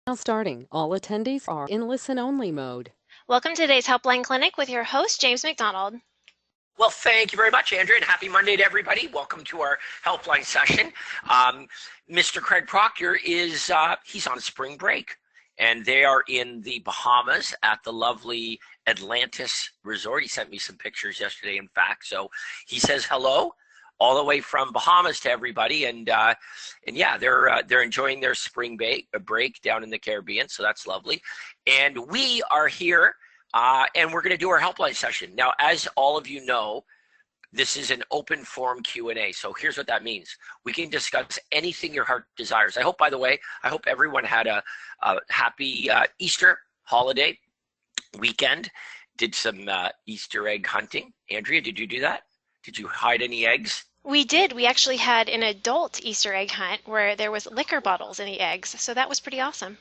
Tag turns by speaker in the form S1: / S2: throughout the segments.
S1: Now starting, all attendees are in listen-only mode.
S2: Welcome to today's Helpline Clinic with your host, James McDonald.
S3: Well, thank you very much, Andrea, and happy Monday to everybody. Welcome to our helpline session. Mr. Craig Proctor is he's on spring break, and they are in the Bahamas at the lovely Atlantis Resort. He sent me some pictures yesterday, in fact. So he says hello all the way from Bahamas to everybody, and yeah, they're enjoying their spring break down in the Caribbean. So that's lovely, and we are here. And we're going to do our helpline session. Now, as all of you know, this is an open forum Q&A. So here's what that means. We can discuss anything your heart desires. I hope, by the way, everyone had a happy Easter holiday weekend. Did some Easter egg hunting. Andrea, did you do that? Did you hide any eggs?
S2: We did. We actually had an adult Easter egg hunt where there was liquor bottles in the eggs. So that was pretty awesome.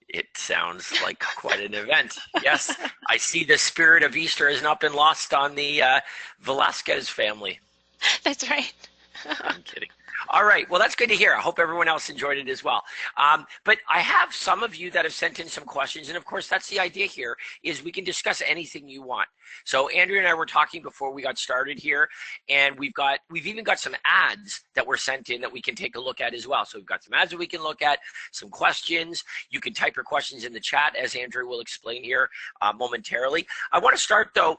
S3: It sounds like quite an event. Yes, I see the spirit of Easter has not been lost on the Velasquez family.
S2: That's right.
S3: I'm kidding. All right. Well, that's good to hear. I hope everyone else enjoyed it as well. But I have some of you that have sent in some questions. And of course, that's the idea here is we can discuss anything you want. So Andrea and I were talking before we got started here, and we've even got some ads that were sent in that we can take a look at as well. So we've got some ads that we can look at, some questions. You can type your questions in the chat, as Andrea will explain here momentarily. I want to start, though.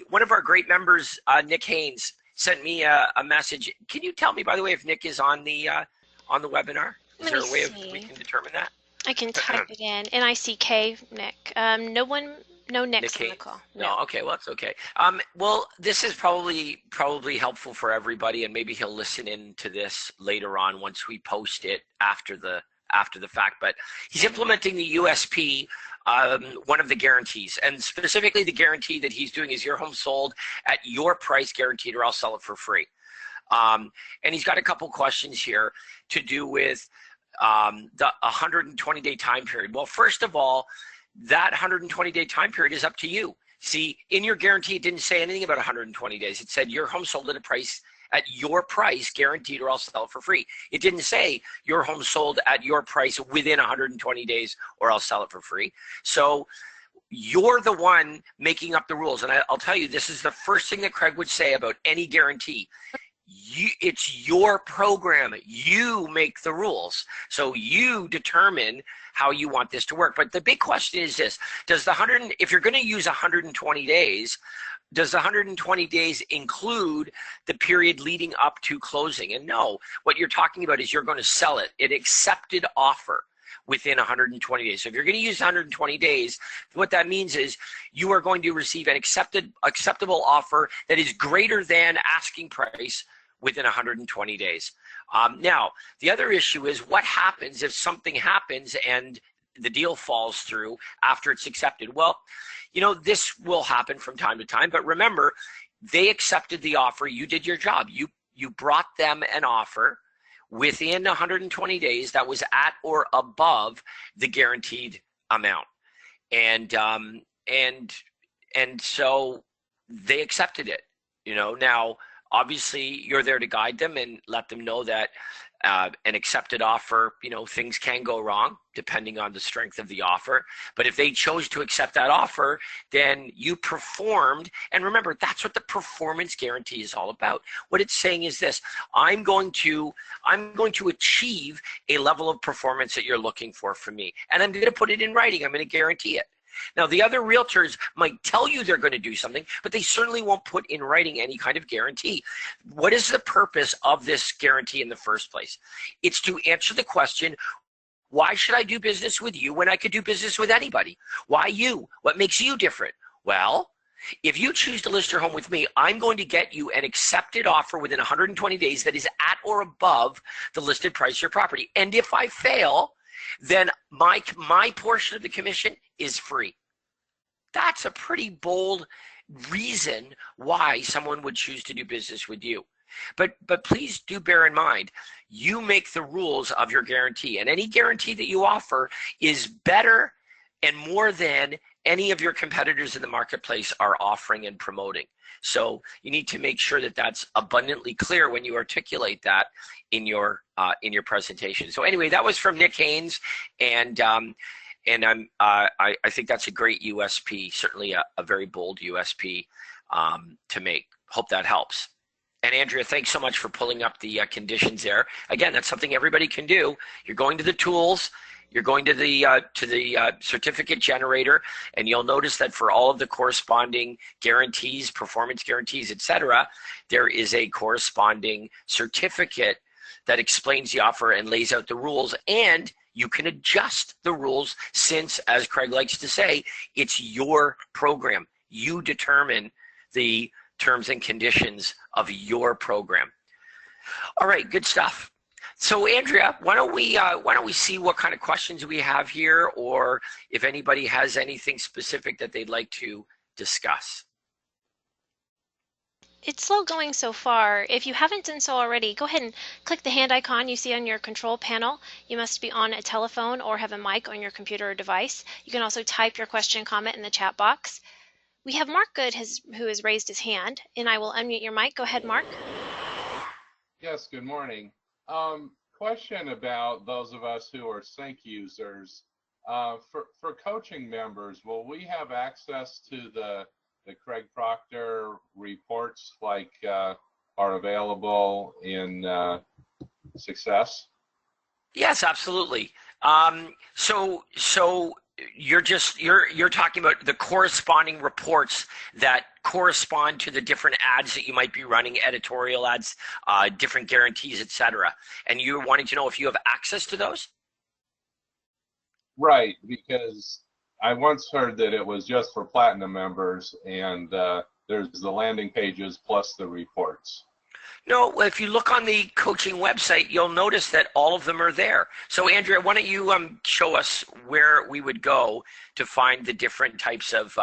S3: One of our great members, Nick Haynes, sent me a message. Can you tell me, by the way, if Nick is on the webinar? Is there a way we can determine that?
S2: I can type it in. N-I-C-K, Nick. No Nicks on the call.
S3: No, okay, well, that's okay. Well, this is probably helpful for everybody, and maybe he'll listen in to this later on once we post it after the fact. But he's implementing the USP, one of the guarantees, and specifically the guarantee that he's doing is your home sold at your price guaranteed, or I'll sell it for free. And he's got a couple questions here to do with the 120-day time period. Well, first of all, that 120-day time period is up to you. See, in your guarantee, it didn't say anything about 120 days. It said your home sold at your price guaranteed, or I'll sell it for free. It didn't say your home sold at your price within 120 days, or I'll sell it for free. So you're the one making up the rules. And I'll tell you, this is the first thing that Craig would say about any guarantee. It's your program. You make the rules. So you determine how you want this to work. But the big question is this: if you're going to use 120 days, does the 120 days include the period leading up to closing? And no, what you're talking about is you're going to sell it, an accepted offer within 120 days. So if you're going to use 120 days, what that means is you are going to receive an acceptable offer that is greater than asking price within 120 days. Now, the other issue is what happens if something happens and the deal falls through after it's accepted? Well, you know, this will happen from time to time, but remember, they accepted the offer. You did your job. You brought them an offer within 120 days that was at or above the guaranteed amount. And so they accepted it, you know. Now, obviously, you're there to guide them and let them know that an accepted offer, you know, things can go wrong depending on the strength of the offer. But if they chose to accept that offer, then you performed. And remember, that's what the performance guarantee is all about. What it's saying is this: I'm going to achieve a level of performance that you're looking for from me. And I'm going to put it in writing. I'm going to guarantee it. Now, the other realtors might tell you they're going to do something, but they certainly won't put in writing any kind of guarantee. What is the purpose of this guarantee in the first place? It's to answer the question, why should I do business with you when I could do business with anybody? Why you? What makes you different? Well, if you choose to list your home with me, I'm going to get you an accepted offer within 120 days that is at or above the listed price of your property. And if I fail, then my portion of the commission is free. That's a pretty bold reason why someone would choose to do business with you. But please do bear in mind, you make the rules of your guarantee, and any guarantee that you offer is better and more than any of your competitors in the marketplace are offering and promoting. So you need to make sure that that's abundantly clear when you articulate that in your presentation. So anyway, that was from Nick Haynes, and I think that's a great USP, certainly a very bold USP to make. Hope that helps. And Andrea, thanks so much for pulling up the conditions there. Again, that's something everybody can do. You're going to the tools, you're going to the certificate generator, and you'll notice that for all of the corresponding guarantees, performance guarantees, etc., there is a corresponding certificate that explains the offer and lays out the rules, and you can adjust the rules since, as Craig likes to say, it's your program. You determine the terms and conditions of your program. All right, good stuff. So Andrea, why don't we see what kind of questions we have here, or if anybody has anything specific that they'd like to discuss.
S2: It's slow going so far. If you haven't done so already, go ahead and click the hand icon you see on your control panel. You must be on a telephone or have a mic on your computer or device. You can also type your question, comment in the chat box. We have Mark Good who has raised his hand, and I will unmute your mic. Go ahead, Mark.
S4: Yes, good morning. Question about those of us who are sync users. For coaching members, will we have access to the Craig Proctor reports like are available in Success?
S3: Yes, absolutely. So you're talking about the corresponding reports that correspond to the different ads that you might be running, editorial ads, different guarantees, etc. And you're wanting to know if you have access to those?
S4: Right, because I once heard that it was just for platinum members, and there's the landing pages plus the reports.
S3: No, if you look on the coaching website, you'll notice that all of them are there. So Andrea, why don't you show us where we would go to find the different types of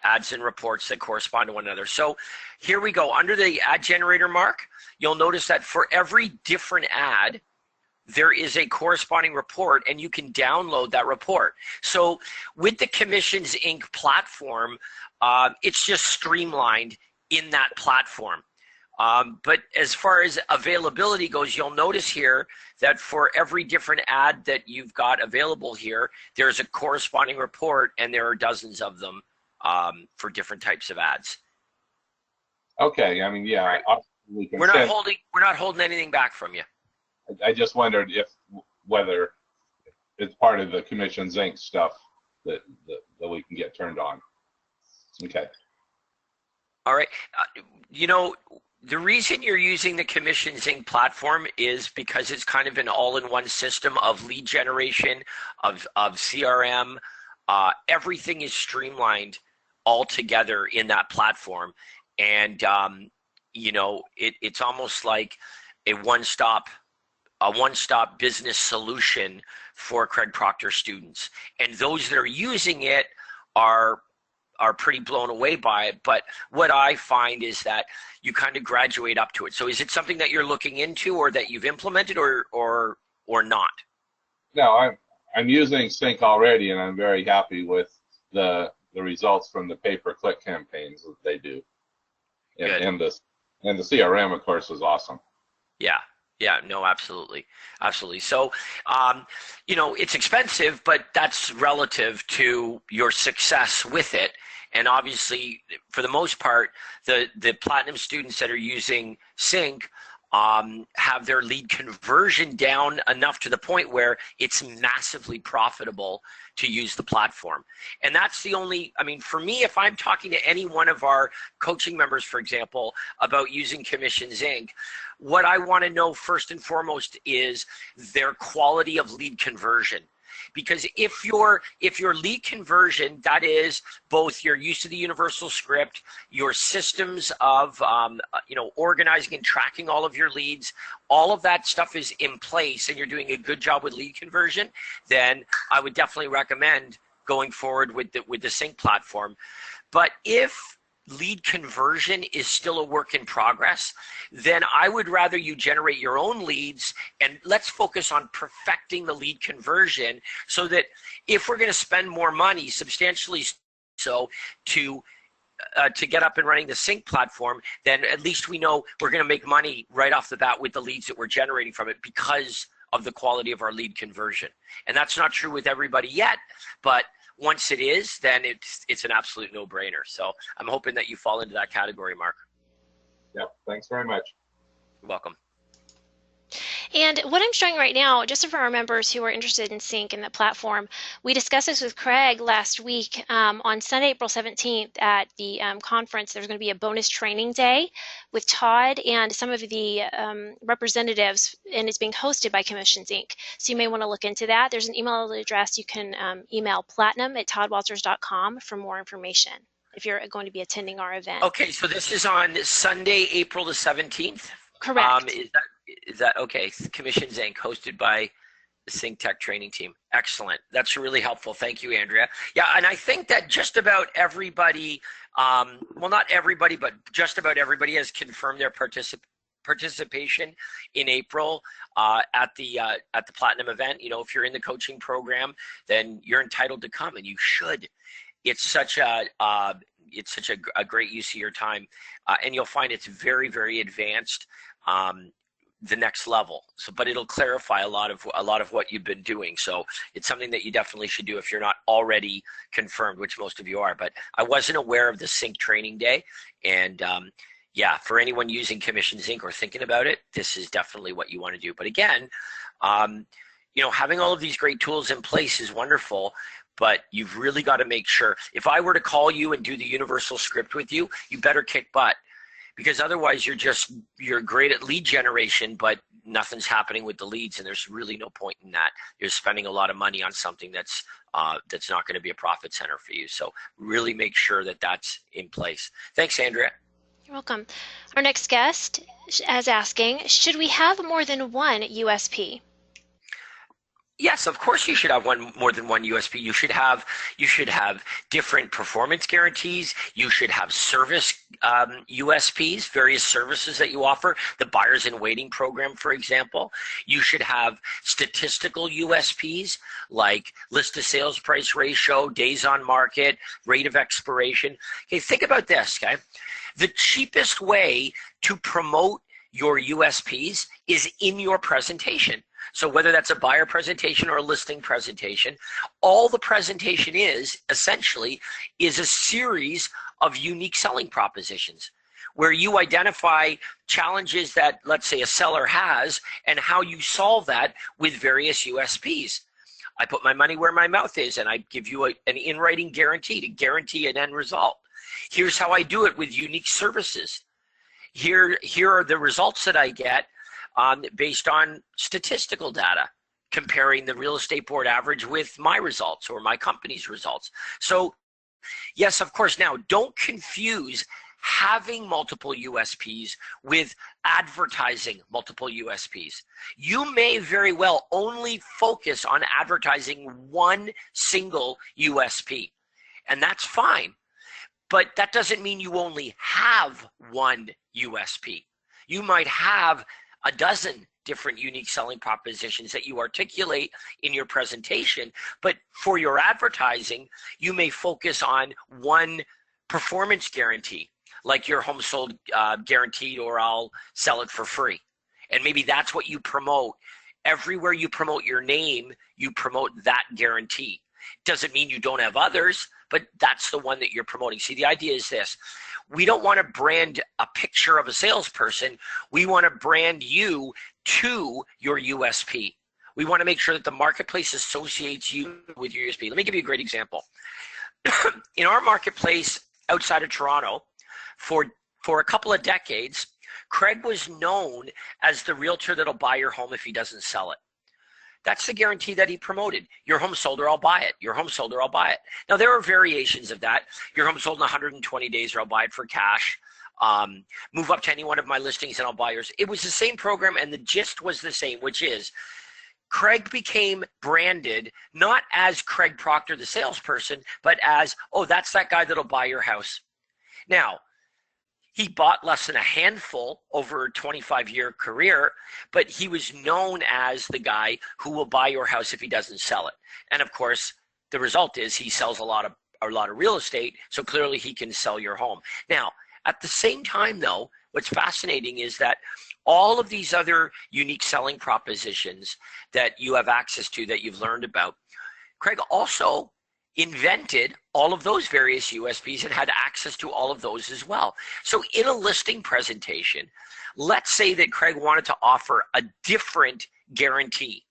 S3: ads and reports that correspond to one another. So here we go. Under the ad generator mark, you'll notice that for every different ad, there is a corresponding report, and you can download that report. So with the Commissions Inc. platform, it's just streamlined in that platform. But as far as availability goes, you'll notice here that for every different ad that you've got available here, there's a corresponding report, and there are dozens of them for different types of ads.
S4: Okay, I mean, yeah,
S3: right. We're not holding anything back from you.
S4: I just wondered whether it's part of the Commissions Inc. stuff that we can get turned on. Okay.
S3: All right. You know, the reason you're using the Commissions Inc. platform is because it's kind of an all-in-one system of lead generation, of CRM. Everything is streamlined all together in that platform. And, you know, it's almost like a one-stop business solution for Craig Proctor students. And those that are using it are pretty blown away by it. But what I find is that you kind of graduate up to it. So is it something that you're looking into, or that you've implemented, or not?
S4: No, I'm using Sync already, and I'm very happy with the results from the pay-per-click campaigns that they do. And the CRM, of course, is awesome.
S3: Yeah, no, absolutely. So, you know, it's expensive, but that's relative to your success with it. And obviously, for the most part, the platinum students that are using Sync have their lead conversion down enough to the point where it's massively profitable to use the platform. And that's the only, I mean, for me, if I'm talking to any one of our coaching members, for example, about using Commissions Inc., what I want to know first and foremost is their quality of lead conversion. Because if your lead conversion, that is both your use of the universal script, your systems of you know, organizing and tracking all of your leads, all of that stuff is in place, and you're doing a good job with lead conversion, then I would definitely recommend going forward with the Sync platform. But if lead conversion is still a work in progress, then I would rather you generate your own leads, and let's focus on perfecting the lead conversion, so that if we're going to spend more money, substantially so to get up and running the sync platform, then at least we know we're going to make money right off the bat with the leads that we're generating from it because of the quality of our lead conversion. And that's not true with everybody yet, but once it is, then it's an absolute no-brainer. So I'm hoping that you fall into that category, Mark.
S4: Yeah, thanks very much.
S3: You're welcome.
S2: And what I'm showing right now, just for our members who are interested in Sync and the platform, we discussed this with Craig last week. On Sunday, April 17th at the conference, there's going to be a bonus training day with Todd and some of the representatives, and it's being hosted by Commissions Inc. So you may want to look into that. There's an email address. You can email platinum@toddwalters.com for more information if you're going to be attending our event.
S3: Okay, so this is on Sunday, April the 17th?
S2: Correct.
S3: Is that okay? Commissions Inc. hosted by the Sync Tech training team. Excellent. That's really helpful. Thank you, Andrea. Yeah, and I think that just about everybody, well, not everybody, but just about everybody has confirmed their participation in April at the Platinum event. You know, if you're in the coaching program, then you're entitled to come, and you should. It's such a great use of your time, and you'll find it's very, very advanced. The next level. So, but it'll clarify a lot of what you've been doing. So it's something that you definitely should do if you're not already confirmed, which most of you are. But I wasn't aware of the Sync training day, and yeah, for anyone using Commissions Inc. or thinking about it, this is definitely what you want to do. But again, you know, having all of these great tools in place is wonderful, but you've really got to make sure. If I were to call you and do the universal script with you, you better kick butt. Because otherwise you're great at lead generation, but nothing's happening with the leads, and there's really no point in that. You're spending a lot of money on something that's not going to be a profit center for you. So really make sure that that's in place. Thanks, Andrea.
S2: You're welcome. Our next guest is asking, should we have more than one USP?
S3: Yes, of course you should have more than one USP. You should have different performance guarantees. You should have service USPs, various services that you offer. The buyers in waiting program, for example. You should have statistical USPs like list to sales price ratio, days on market, rate of expiration. Okay, think about this, okay? The cheapest way to promote your USPs is in your presentation. So whether that's a buyer presentation or a listing presentation, all the presentation is essentially is a series of unique selling propositions where you identify challenges that, let's say, a seller has and how you solve that with various USPs. I put my money where my mouth is, and I give you an in-writing guarantee to guarantee an end result. Here's how I do it with unique services. Here are the results that I get based on statistical data, comparing the real estate board average with my results or my company's results. So yes, of course. Now, don't confuse having multiple USPs with advertising multiple USPs. You may very well only focus on advertising one single USP, and that's fine. But that doesn't mean you only have one USP. You might have a dozen different unique selling propositions that you articulate in your presentation, but for your advertising, you may focus on one performance guarantee, like your home sold guaranteed, or I'll sell it for free. And maybe that's what you promote. Everywhere you promote your name, you promote that guarantee. Doesn't mean you don't have others, but that's the one that you're promoting. See, the idea is this. We don't want to brand a picture of a salesperson. We want to brand you to your USP. We want to make sure that the marketplace associates you with your USP. Let me give you a great example. In our marketplace outside of Toronto, for a couple of decades, Craig was known as the realtor that'll buy your home if he doesn't sell it. That's the guarantee that he promoted. Your home sold or I'll buy it. Your home sold or I'll buy it. Now, there are variations of that. Your home sold in 120 days or I'll buy it for cash. Move up to any one of my listings and I'll buy yours. It was the same program, and the gist was the same, which is Craig became branded not as Craig Proctor, the salesperson, but as, oh, that's that guy that'll buy your house. Now, he bought less than a handful over a 25-year career, but he was known as the guy who will buy your house if he doesn't sell it. And of course, the result is he sells a lot lot of real estate, so clearly he can sell your home. Now, at the same time, though, what's fascinating is that all of these other unique selling propositions that you have access to, that you've learned about, Craig also invented all of those various USPs and had access to all of those as well. So in a listing presentation, let's say that Craig wanted to offer a different guarantee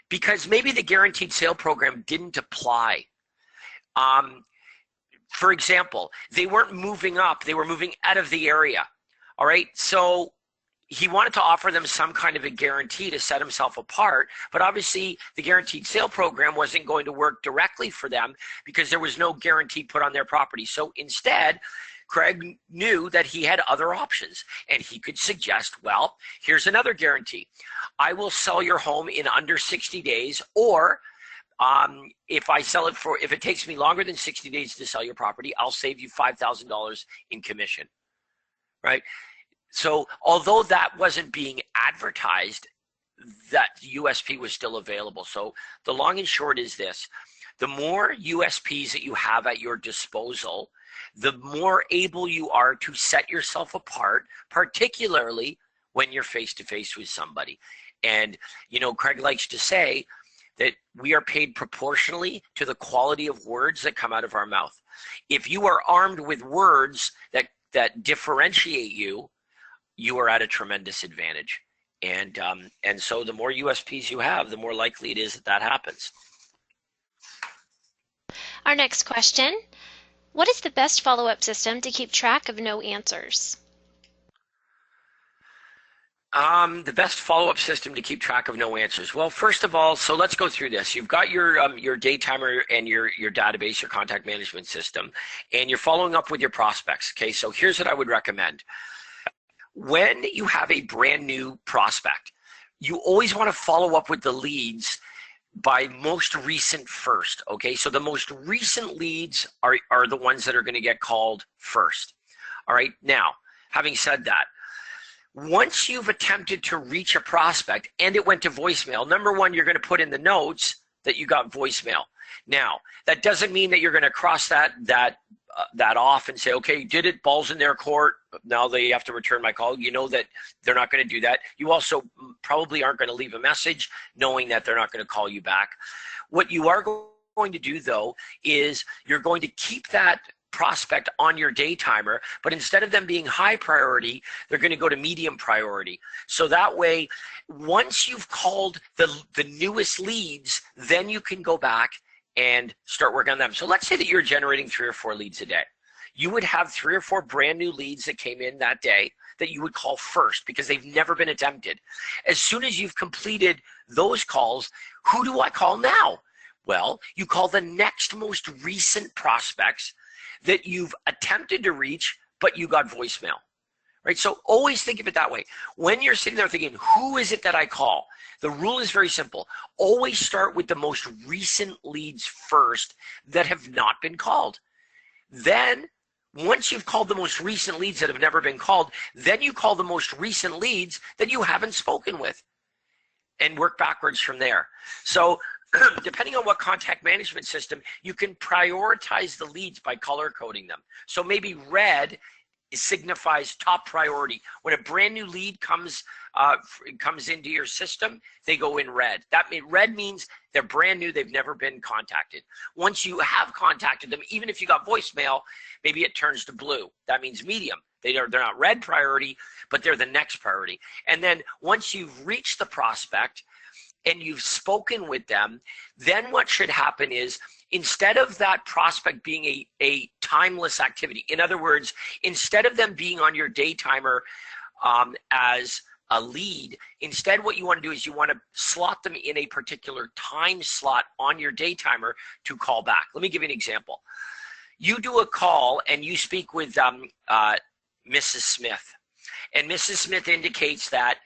S3: because maybe the guaranteed sale program didn't apply. For example, they weren't moving up, they were moving out of the area. All right, so he wanted to offer them some kind of a guarantee to set himself apart, but obviously the guaranteed sale program wasn't going to work directly for them because there was no guarantee put on their property. So instead, Craig knew that he had other options, and he could suggest, well, here's another guarantee. I will sell your home in under 60 days, or if it takes me longer than 60 days to sell your property, I'll save you $5,000 in commission, right? So although that wasn't being advertised, that USP was still available. So the long and short is this: the more USPs that you have at your disposal, the more able you are to set yourself apart, particularly when you're face-to-face with somebody. And, you know, Craig likes to say that we are paid proportionally to the quality of words that come out of our mouth. If you are armed with words that differentiate you, you are at a tremendous advantage. And so the more USPs you have, the more likely it is that that happens.
S2: Our next question: what is the best follow-up system to keep track of no answers?
S3: The best follow-up system to keep track of no answers. Well, first of all, so let's go through this. You've got your day timer and your database, your contact management system, and you're following up with your prospects. Okay, so here's what I would recommend. When you have a brand new prospect, you always want to follow up with the leads by most recent first. Okay, so the most recent leads are the ones that are going to get called first. All right, now, having said that, once you've attempted to reach a prospect and it went to voicemail, number one, you're going to put in the notes that you got voicemail. Now, that doesn't mean that you're going to cross that off and say, okay, did it, ball's in their court, now they have to return my call. You know that they're not going to do that. You also probably aren't going to leave a message knowing that they're not going to call you back. What you are going to do, though, is you're going to keep that prospect on your day timer, but instead of them being high priority, they're going to go to medium priority. So that way, once you've called the newest leads, then you can go back and start working on them. So let's say that you're generating 3 or 4 leads a day. You would have 3 or 4 brand new leads that came in that day that you would call first because they've never been attempted. As soon as you've completed those calls, who do I call now? Well, you call the next most recent prospects that you've attempted to reach, but you got voicemail, right? So always think of it that way. When you're sitting there thinking, who is it that I call? The rule is very simple. Always start with the most recent leads first that have not been called. Then, once you've called the most recent leads that have never been called, then you call the most recent leads that you haven't spoken with and work backwards from there. So depending on what contact management system, you can prioritize the leads by color coding them. So maybe red signifies top priority. When a brand new lead comes into your system, they go in red. Red means they're brand new, they've never been contacted. Once you have contacted them, even if you got voicemail, maybe it turns to blue. That means medium. They're not red priority, but they're the next priority. And then once you've reached the prospect and you've spoken with them, then what should happen is, instead of that prospect being a timeless activity, in other words, instead of them being on your day timer as a lead, instead what you want to do is you want to slot them in a particular time slot on your day timer to call back. Let me give you an example. You do a call and you speak with Mrs. Smith, and Mrs. Smith indicates that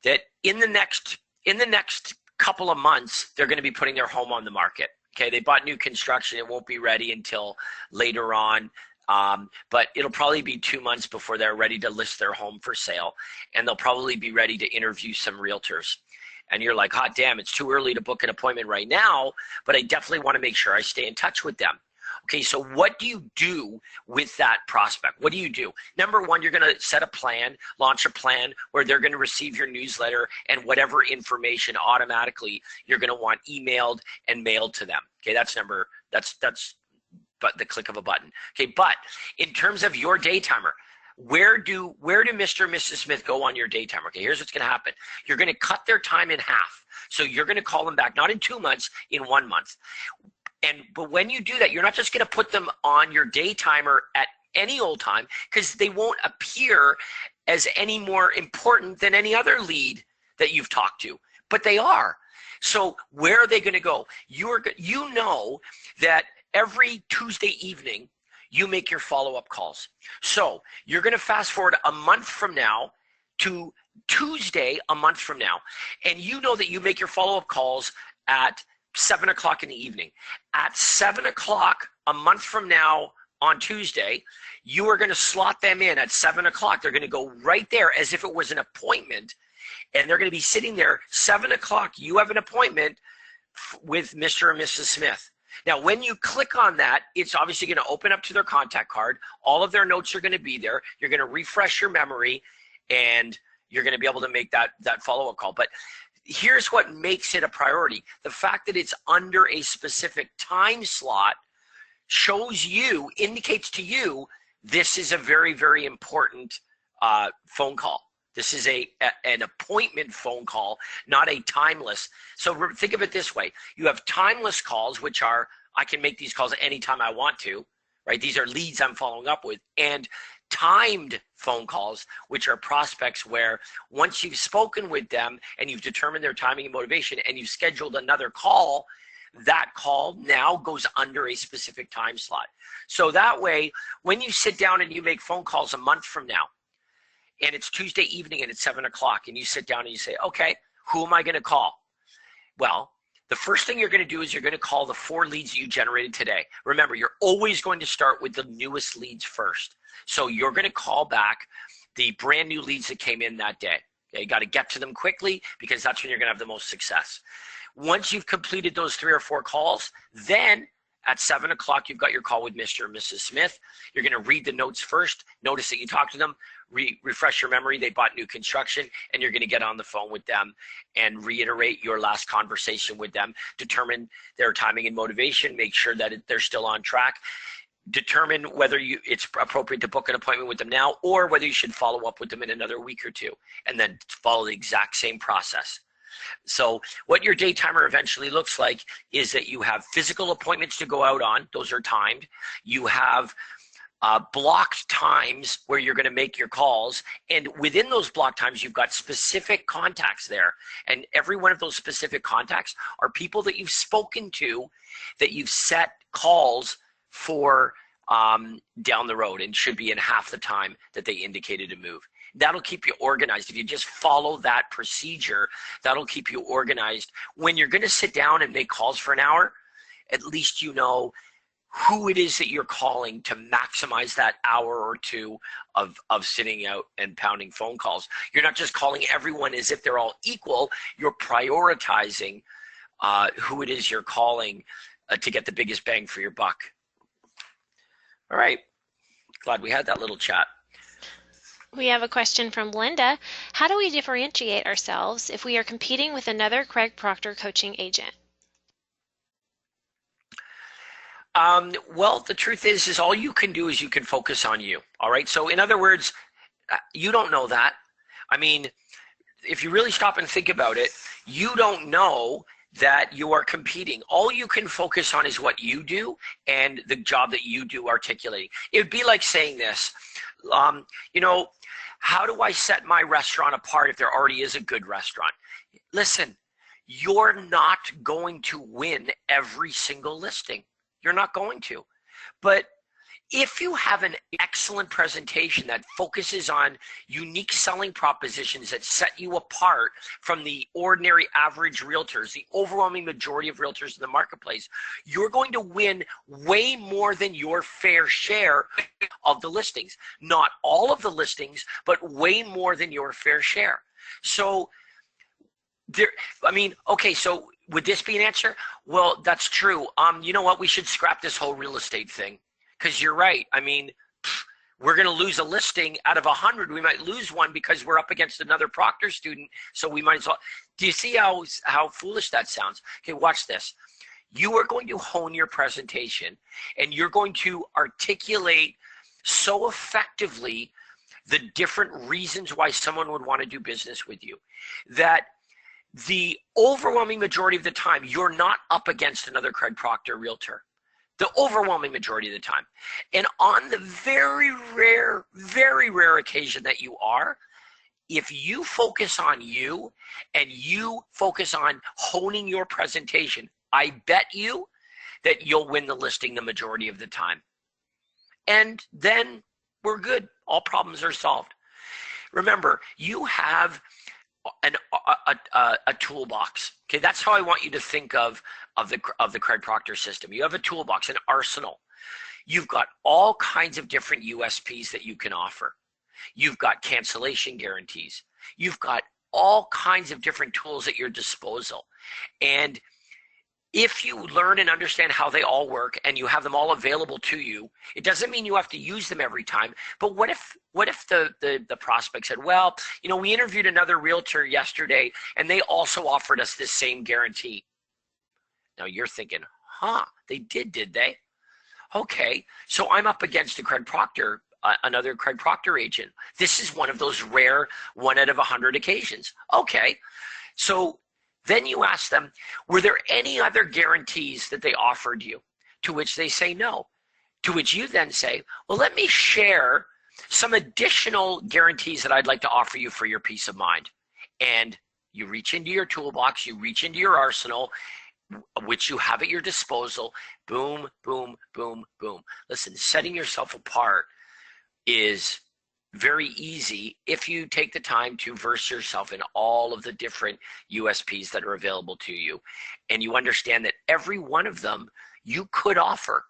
S3: that in the next couple of months, they're going to be putting their home on the market. Okay, they bought new construction. It won't be ready until later on, but it'll probably be 2 months before they're ready to list their home for sale, and they'll probably be ready to interview some realtors. and you're like, hot damn, it's too early to book an appointment right now, but I definitely want to make sure I stay in touch with them. Okay, so what do you do with that prospect? What do you do? Number one, you're going to set a plan, launch a plan where they're going to receive your newsletter and whatever information automatically you're going to want emailed and mailed to them. Okay, that's but the click of a button. Okay, but in terms of your day timer, where do Mr. and Mrs. Smith go on your day timer? Okay, here's what's going to happen. You're going to cut their time in half. So you're going to call them back, not in 2 months, in 1 month. But when you do that, you're not just going to put them on your day timer at any old time, because they won't appear as any more important than any other lead that you've talked to, but they are. So where are they going to go? You know that every Tuesday evening you make your follow-up calls. So you're going to fast forward a month from now to Tuesday a month from now, and you know that you make your follow-up calls at 7 o'clock in the evening. At 7 o'clock a month from now on Tuesday, you are going to slot them in at 7 o'clock. They're going to go right there as if it was an appointment, and they're going to be sitting there 7 o'clock. You have an appointment with Mr. and Mrs. Smith. Now, when you click on that, it's obviously going to open up to their contact card. All of their notes are going to be there. You're going to refresh your memory, and you're going to be able to make that follow-up call. But here's what makes it a priority. The fact that it's under a specific time slot indicates to you, this is a very, very important phone call. This is an appointment phone call, not a timeless. So think of it this way. You have timeless calls, which are, I can make these calls anytime I want to, right? These are leads I'm following up with. And timed phone calls, which are prospects where once you've spoken with them and you've determined their timing and motivation and you've scheduled another call, that call now goes under a specific time slot. So that way, when you sit down and you make phone calls a month from now, and it's Tuesday evening and it's 7 o'clock, and you sit down and you say, okay, who am I going to call? Well, the first thing you're going to do is you're going to call the 4 leads you generated today. Remember, you're always going to start with the newest leads first. So you're going to call back the brand new leads that came in that day. Okay, you got to get to them quickly, because that's when you're going to have the most success. Once you've completed those 3 or 4 calls, then at 7 o'clock, you've got your call with Mr. and Mrs. Smith. You're going to read the notes first. Notice that you talked to them. Refresh your memory. They bought new construction, and you're going to get on the phone with them and reiterate your last conversation with them. Determine their timing and motivation. Make sure that they're still on track. Determine whether it's appropriate to book an appointment with them now, or whether you should follow up with them in another week or 2, and then follow the exact same process. So what your day timer eventually looks like is that you have physical appointments to go out on. Those are timed. You have blocked times where you're going to make your calls, and within those blocked times you've got specific contacts there, and every one of those specific contacts are people that you've spoken to, that you've set calls for down the road, and should be in half the time that they indicated to move. That'll keep you organized. If you just follow that procedure, that'll keep you organized. When you're going to sit down and make calls for an hour, at least you know who it is that you're calling to maximize that hour or 2 of sitting out and pounding phone calls. You're not just calling everyone as if they're all equal. You're prioritizing who it is you're calling to get the biggest bang for your buck. All right. Glad we had that little chat.
S2: We have a question from Linda. How do we differentiate ourselves if we are competing with another Craig Proctor coaching agent?
S3: Well, the truth is all you can do is you can focus on you. All right. So in other words, you don't know that. I mean, if you really stop and think about it, you don't know that you are competing. All you can focus on is what you do and the job that you do articulating. It would be like saying this, how do I set my restaurant apart if there already is a good restaurant? Listen, you're not going to win every single listing. You're not going to. But if you have an excellent presentation that focuses on unique selling propositions that set you apart from the ordinary average realtors, the overwhelming majority of realtors in the marketplace, you're going to win way more than your fair share of the listings. Not all of the listings, but way more than your fair share. So there, I mean, okay, so would this be an answer? Well, that's true. You know what? We should scrap this whole real estate thing, because you're right. I mean, we're going to lose a listing out of 100. We might lose one because we're up against another Proctor student. So we might as well. Do you see how foolish that sounds? Okay, watch this. You are going to hone your presentation, and you're going to articulate so effectively the different reasons why someone would want to do business with you that the overwhelming majority of the time, you're not up against another Craig Proctor realtor. The overwhelming majority of the time. And on the very rare occasion that you are, if you focus on you and you focus on honing your presentation, I bet you that you'll win the listing the majority of the time. And then we're good. All problems are solved. Remember, you have a toolbox. Okay, that's how I want you to think of the Craig Proctor system. You have a toolbox, an arsenal. You've got all kinds of different USPs that you can offer. You've got cancellation guarantees. You've got all kinds of different tools at your disposal. And if you learn and understand how they all work and you have them all available to you, it doesn't mean you have to use them every time. But what if the prospect said, well, you know, we interviewed another realtor yesterday and they also offered us this same guarantee. Now you're thinking, they did they? Okay, so I'm up against a Craig Proctor, another Craig Proctor agent. This is one of those rare 1 out of 100 occasions. Okay, so then you ask them, were there any other guarantees that they offered you? To which they say no. To which you then say, well, let me share some additional guarantees that I'd like to offer you for your peace of mind. And you reach into your toolbox, you reach into your arsenal, which you have at your disposal. Boom, boom, boom, boom. Listen, setting yourself apart is very easy if you take the time to verse yourself in all of the different USPs that are available to you. And you understand that every one of them you could offer.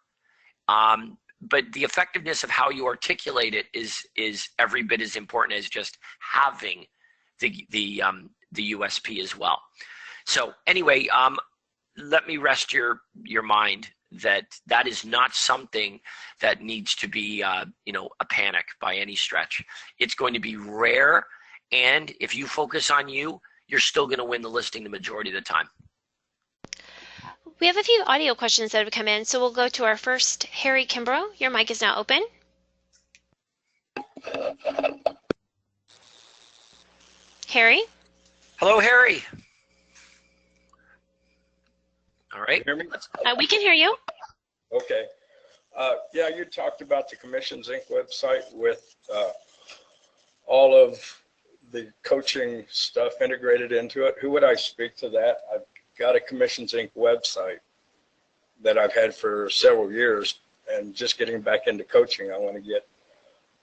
S3: But the effectiveness of how you articulate it is every bit as important as just having the USP as well. So anyway, let me rest your mind that is not something that needs to be a panic by any stretch. It's going to be rare, and if you focus on you, you're still going to win the listing the majority of the time.
S2: We have a few audio questions that have come in, so we'll go to our first. Harry Kimbrough, your mic is now open. Harry?
S3: Hello, Harry. All right.
S5: Hear me?
S2: We can hear you.
S5: Okay. Yeah, you talked about the Commissions Inc. website with all of the coaching stuff integrated into it. Who would I speak to that? I've got a Commissions Inc. website that I've had for several years, and just getting back into coaching, I want to get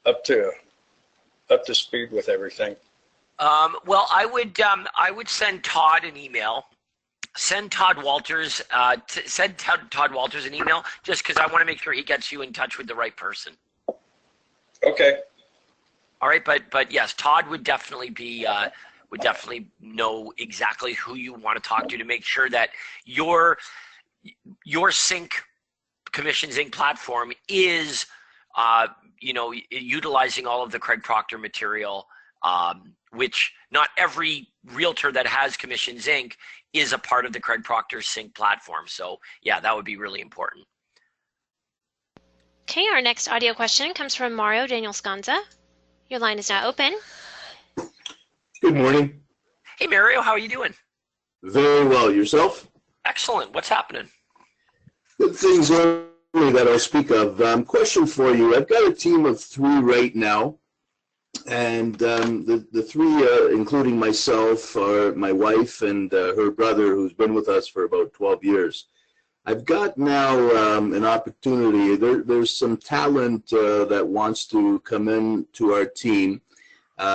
S5: up to speed with everything.
S3: Well, I would send Todd an email. Send Todd Walters Todd Walters an email, just because I want to make sure he gets you in touch with the right person.
S5: Okay.
S3: All right, but yes, Todd would definitely know exactly who you want to talk to make sure that your Sync Commissions Inc. platform is utilizing all of the Craig Proctor material, which not every realtor that has Commissions Inc. is a part of the Craig Proctor Sync platform. So yeah, that would be really important.
S2: Okay, our next audio question comes from Mario Daniel-Scanza. Your line is now open.
S6: Good morning.
S3: Hey Mario, how are you doing?
S6: Very well. Yourself?
S3: Excellent. What's happening?
S6: Good things only that I'll speak of. Question for you. I've got a team of 3 right now. And the 3, including myself, are my wife and her brother, who's been with us for about 12 years. I've got now an opportunity. There's some talent that wants to come in to our team.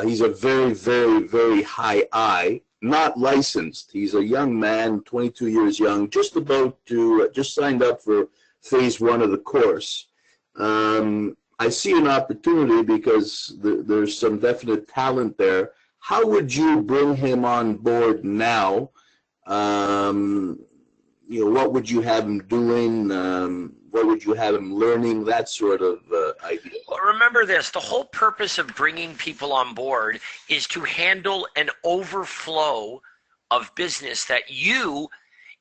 S6: He's a very, very, very high I, not licensed. He's a young man, 22 years young, just signed up for phase 1 of the course. I see an opportunity because there's some definite talent there. how would you bring him on board now? What would you have him doing? What would you have him learning? That sort of idea.
S3: Well, remember this, the whole purpose of bringing people on board is to handle an overflow of business that you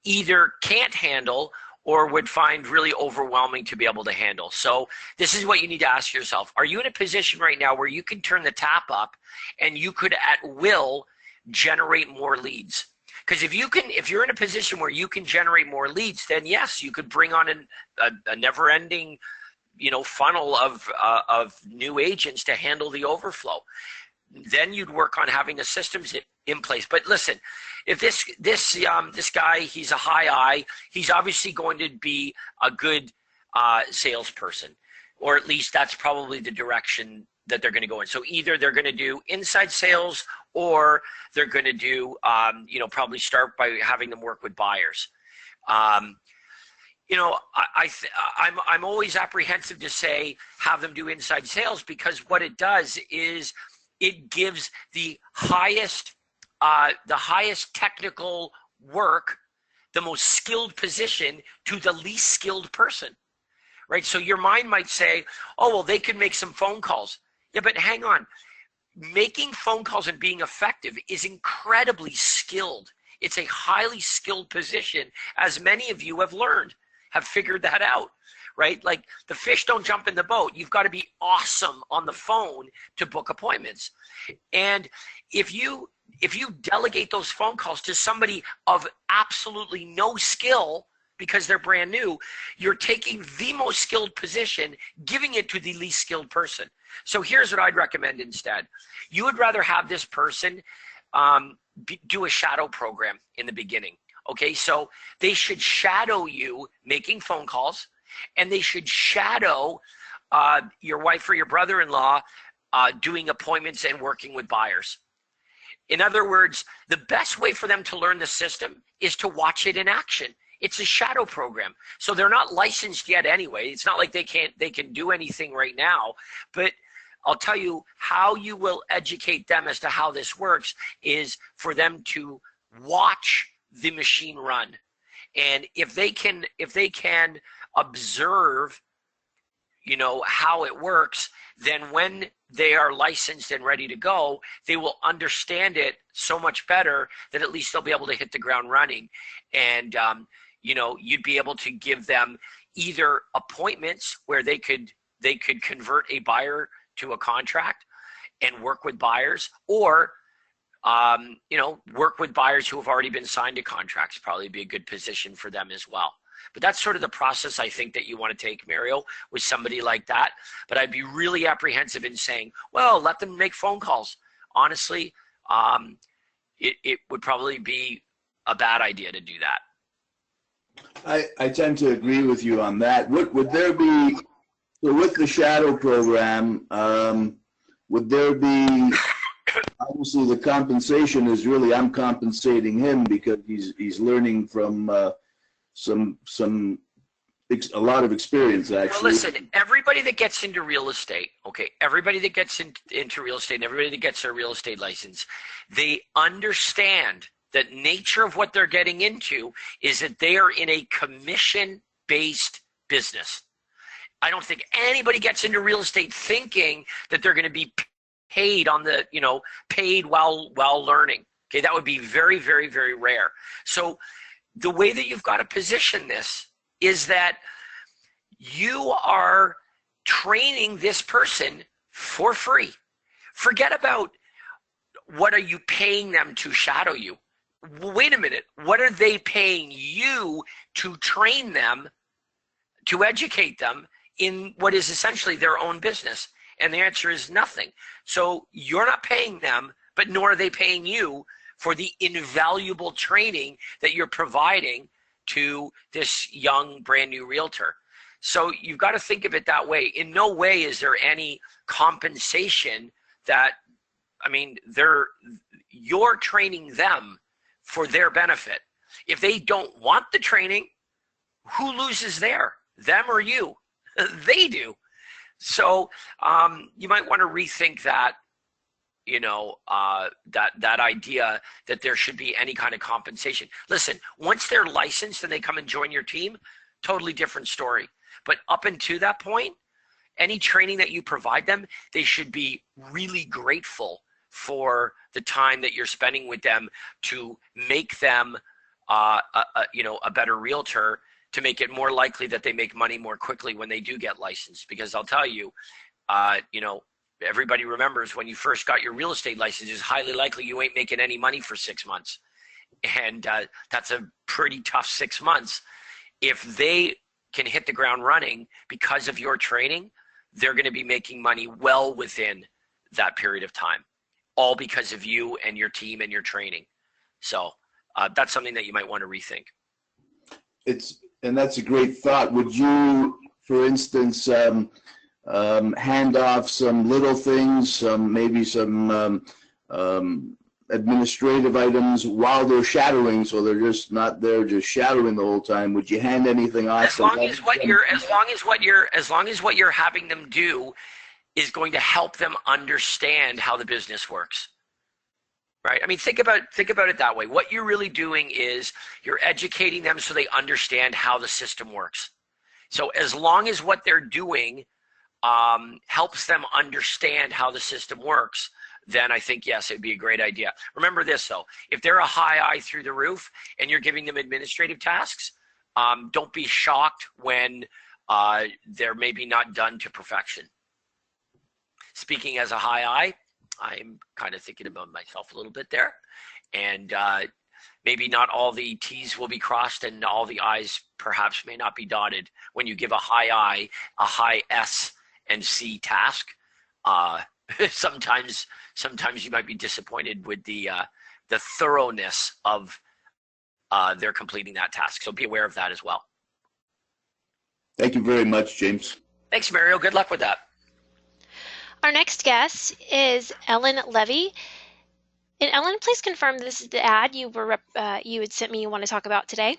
S3: either can't handle or would find really overwhelming to be able to handle. So this is what you need to ask yourself. Are you in a position right now where you can turn the tap up and you could at will generate more leads? Because if you're in a position where you can generate more leads, then yes, you could bring on a never-ending, funnel of new agents to handle the overflow. Then you'd work on having the systems in place. But listen, if this guy, he's a high I, he's obviously going to be a good salesperson, or at least that's probably the direction that they're going to go in. So either they're going to do inside sales, or they're going to do, probably start by having them work with buyers. I'm always apprehensive to say have them do inside sales, because what it does is it gives the highest technical work, the most skilled position, to the least skilled person, right? So your mind might say, oh, well, they could make some phone calls. Yeah, but hang on. Making phone calls and being effective is incredibly skilled. It's a highly skilled position, as many of you have learned, have figured that out, right? Like the fish don't jump in the boat. You've got to be awesome on the phone to book appointments. And if you delegate those phone calls to somebody of absolutely no skill because they're brand new, you're taking the most skilled position, giving it to the least skilled person. So here's what I'd recommend instead. You would rather have this person do a shadow program in the beginning. Okay, so they should shadow you making phone calls, and they should shadow your wife or your brother-in-law doing appointments and working with buyers. In other words, the best way for them to learn the system is to watch it in action. It's a shadow program. So they're not licensed yet anyway. It's not like they can do anything right now. But I'll tell you how you will educate them as to how this works is for them to watch the machine run. And if they can observe, how it works, then when they are licensed and ready to go, they will understand it so much better that at least they'll be able to hit the ground running. And you'd be able to give them either appointments where they could convert a buyer to a contract and work with buyers, or work with buyers who have already been signed to contracts. Probably be a good position for them as well. But that's sort of the process I think that you want to take, Mario, with somebody like that. But I'd be really apprehensive in saying, well, let them make phone calls. Honestly, it would probably be a bad idea to do that.
S6: I tend to agree with you on that. Would there be, so with the shadow program, would there be, obviously the compensation is really, I'm compensating him because he's learning from a lot of experience, actually.
S3: Well, listen, everybody that gets into real estate, okay, everybody that gets into real estate and everybody that gets their real estate license, they understand that nature of what they're getting into is that they are in a commission-based business. I don't think anybody gets into real estate thinking that they're going to be paid on the, paid while learning. Okay, that would be very, very, very rare. So the way that you've got to position this is that you are training this person for free. Forget about what are you paying them to shadow you. Wait a minute, what are they paying you to train them, to educate them in what is essentially their own business? And the answer is nothing. So you're not paying them, but nor are they paying you for the invaluable training that you're providing to this young brand new realtor. So you've got to think of it that way. In no way is there any compensation that, you're training them for their benefit. If they don't want the training, who loses there? Them or you? They do. So you might want to rethink that, that idea that there should be any kind of compensation. Listen, once they're licensed and they come and join your team, totally different story. But up until that point, any training that you provide them, they should be really grateful for the time that you're spending with them to make them, a better realtor, to make it more likely that they make money more quickly when they do get licensed. Because I'll tell you, everybody remembers when you first got your real estate license, it's highly likely you ain't making any money for 6 months. And that's a pretty tough 6 months. If they can hit the ground running because of your training, they're going to be making money well within that period of time, all because of you and your team and your training. So that's something that you might want to rethink.
S6: And that's a great thought. Would you, for instance, hand off some little things, maybe some administrative items while they're shadowing, so they're just not there just shadowing the whole time? Would you hand anything off?
S3: As long as what you're having them do is going to help them understand how the business works. Right? I mean, think about it that way. What you're really doing is you're educating them so they understand how the system works. So as long as what they're doing helps them understand how the system works, then I think, yes, it'd be a great idea. Remember this, though. If they're a high I through the roof and you're giving them administrative tasks, don't be shocked when they're maybe not done to perfection. Speaking as a high I, I'm kind of thinking about myself a little bit there. And maybe not all the T's will be crossed and all the I's perhaps may not be dotted when you give a high I, a high S and C task. Sometimes you might be disappointed with the thoroughness of their completing that task. So be aware of that as well.
S6: Thank you very much, James.
S3: Thanks, Mario. Good luck with that.
S2: Our next guest is Ellen Levy. And Ellen, please confirm this is the ad you had sent me you want to talk about today.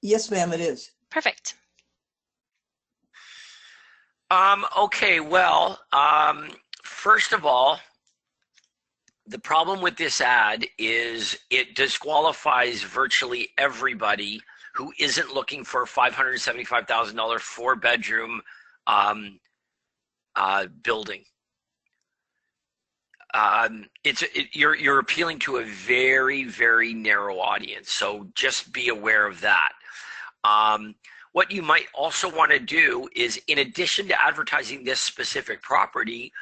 S7: Yes, ma'am, it is.
S2: Perfect.
S3: Okay, well, first of all, the problem with this ad is it disqualifies virtually everybody who isn't looking for a $575,000 4-bedroom building. You're appealing to a very, very narrow audience, so just be aware of that. What you might also want to do is, in addition to advertising this specific property,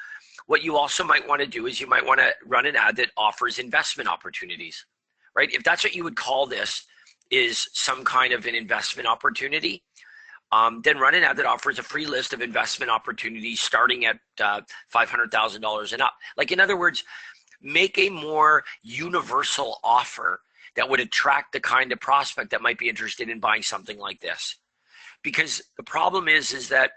S3: what you also might want to do is you might want to run an ad that offers investment opportunities, right? If that's what you would call this, is some kind of an investment opportunity, then run an ad that offers a free list of investment opportunities starting at $500,000 and up. Like, in other words, make a more universal offer that would attract the kind of prospect that might be interested in buying something like this. Because the problem is that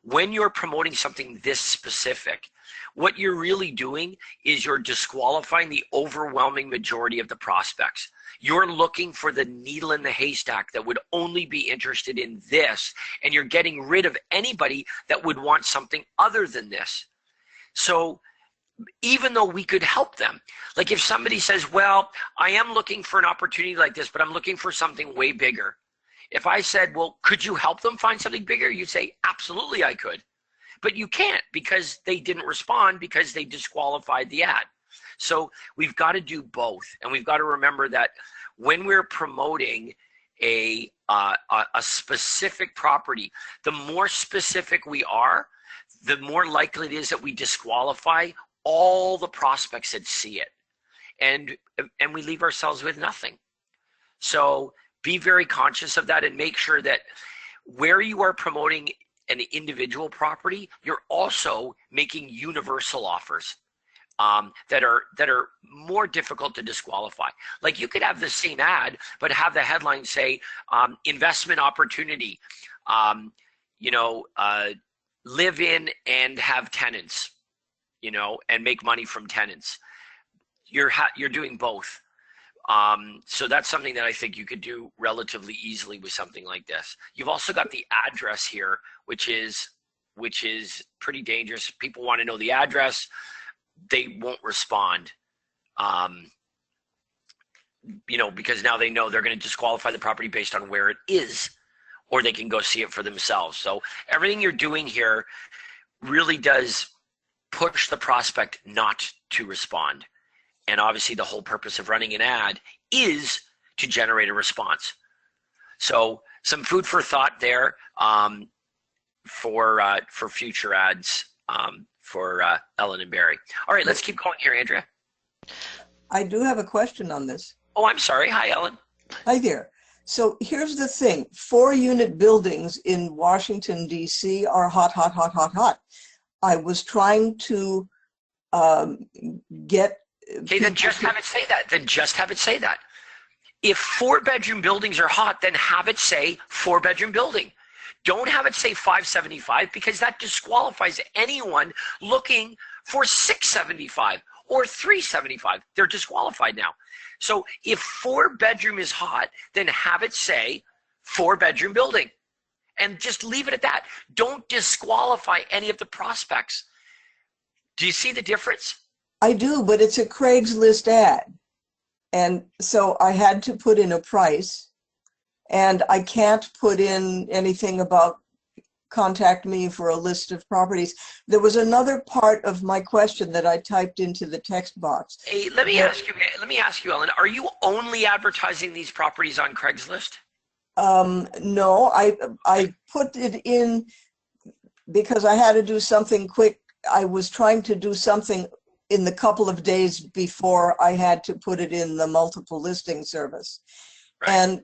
S3: when you're promoting something this specific, what you're really doing is you're disqualifying the overwhelming majority of the prospects. You're looking for the needle in the haystack that would only be interested in this, and you're getting rid of anybody that would want something other than this. So even though we could help them, like if somebody says, well, I am looking for an opportunity like this, but I'm looking for something way bigger. If I said, well, could you help them find something bigger? You'd say, absolutely, I could. But you can't, because they didn't respond, because they disqualified the ad. So we've got to do both. And we've got to remember that when we're promoting a specific property, the more specific we are, the more likely it is that we disqualify all the prospects that see it. And we leave ourselves with nothing. So be very conscious of that and make sure that where you are promoting an individual property, you're also making universal offers that are more difficult to disqualify. Like, you could have the same ad, but have the headline say investment opportunity, live in and have tenants, and make money from tenants. You're doing both. So that's something that I think you could do relatively easily with something like this. You've also got the address here, which is which is pretty dangerous. People want to know the address. They won't respond, because now they know they're going to disqualify the property based on where it is, or they can go see it for themselves. So everything you're doing here really does push the prospect not to respond. And obviously the whole purpose of running an ad is to generate a response. So some food for thought there for future ads for Ellen and Barry. All right, let's keep going here, Andrea.
S7: I do have a question on this.
S3: Oh, I'm sorry. Hi, Ellen.
S7: Hi there. So here's the thing. 4-unit buildings in Washington, D.C. are hot, hot, hot, hot, hot. I was trying to get...
S3: Okay, then just have it say that. Then just have it say that. If 4-bedroom buildings are hot, then have it say 4-bedroom building. Don't have it say 575 because that disqualifies anyone looking for 675 or 375. They're disqualified now. So if 4-bedroom is hot, then have it say 4-bedroom building and just leave it at that. Don't disqualify any of the prospects. Do you see the difference?
S7: I do, but it's a Craigslist ad. And so I had to put in a price, and I can't put in anything about contact me for a list of properties. There was another part of my question that I typed into the text box.
S3: Hey, let me ask you, Ellen, are you only advertising these properties on Craigslist?
S7: No, I put it in because I had to do something quick. I was trying to do something in the couple of days before I had to put it in the multiple listing service. Right. And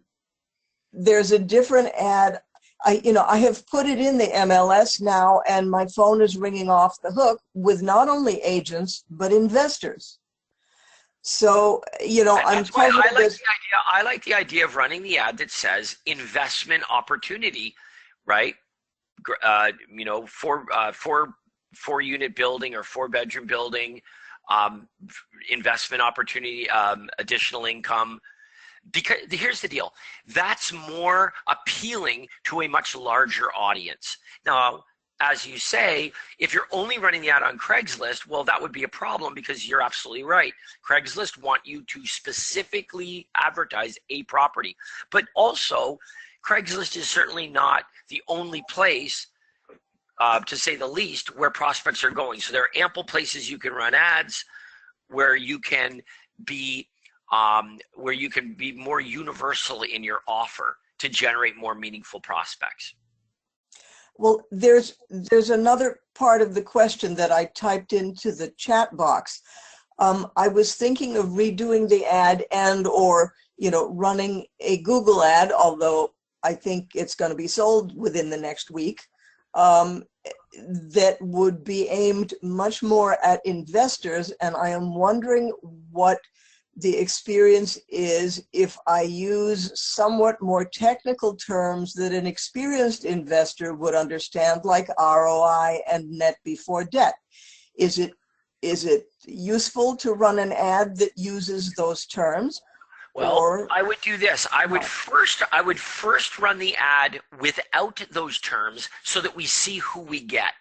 S7: there's a different ad. I have put it in the MLS now, and my phone is ringing off the hook with not only agents, but investors. So, I'm
S3: why I like the idea of running the ad that says investment opportunity, right? 4-unit building or 4-bedroom building, investment opportunity, additional income. Because here's the deal, that's more appealing to a much larger audience. Now, as you say, if you're only running the ad on Craigslist, well, that would be a problem because you're absolutely right. Craigslist want you to specifically advertise a property. But also, Craigslist is certainly not the only place, to say the least, where prospects are going. So there are ample places you can run ads where you can be more universal in your offer to generate more meaningful prospects.
S7: Well, there's another part of the question that I typed into the chat box. I was thinking of redoing the ad or running a Google ad, although I think it's going to be sold within the next week, that would be aimed much more at investors. And I am wondering what the experience is if I use somewhat more technical terms that an experienced investor would understand, like ROI and net before debt. Is it useful to run an ad that uses those terms?
S3: Well, I would do this. I would first run the ad without those terms so that we see who we get.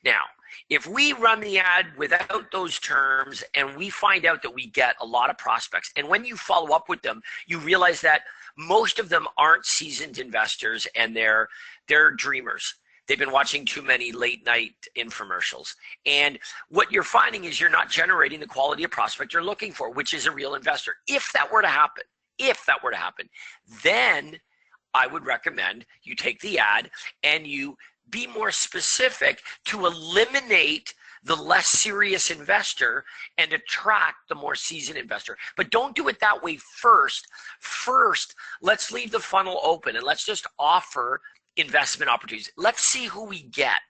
S3: Now, if we run the ad without those terms and we find out that we get a lot of prospects, and when you follow up with them, you realize that most of them aren't seasoned investors and they're dreamers. They've been watching too many late night infomercials. And what you're finding is you're not generating the quality of prospect you're looking for, which is a real investor. If that were to happen, then I would recommend you take the ad and you be more specific to eliminate the less serious investor and attract the more seasoned investor. But don't do it that way first. First, let's leave the funnel open and let's just offer investment opportunities. Let's see who we get.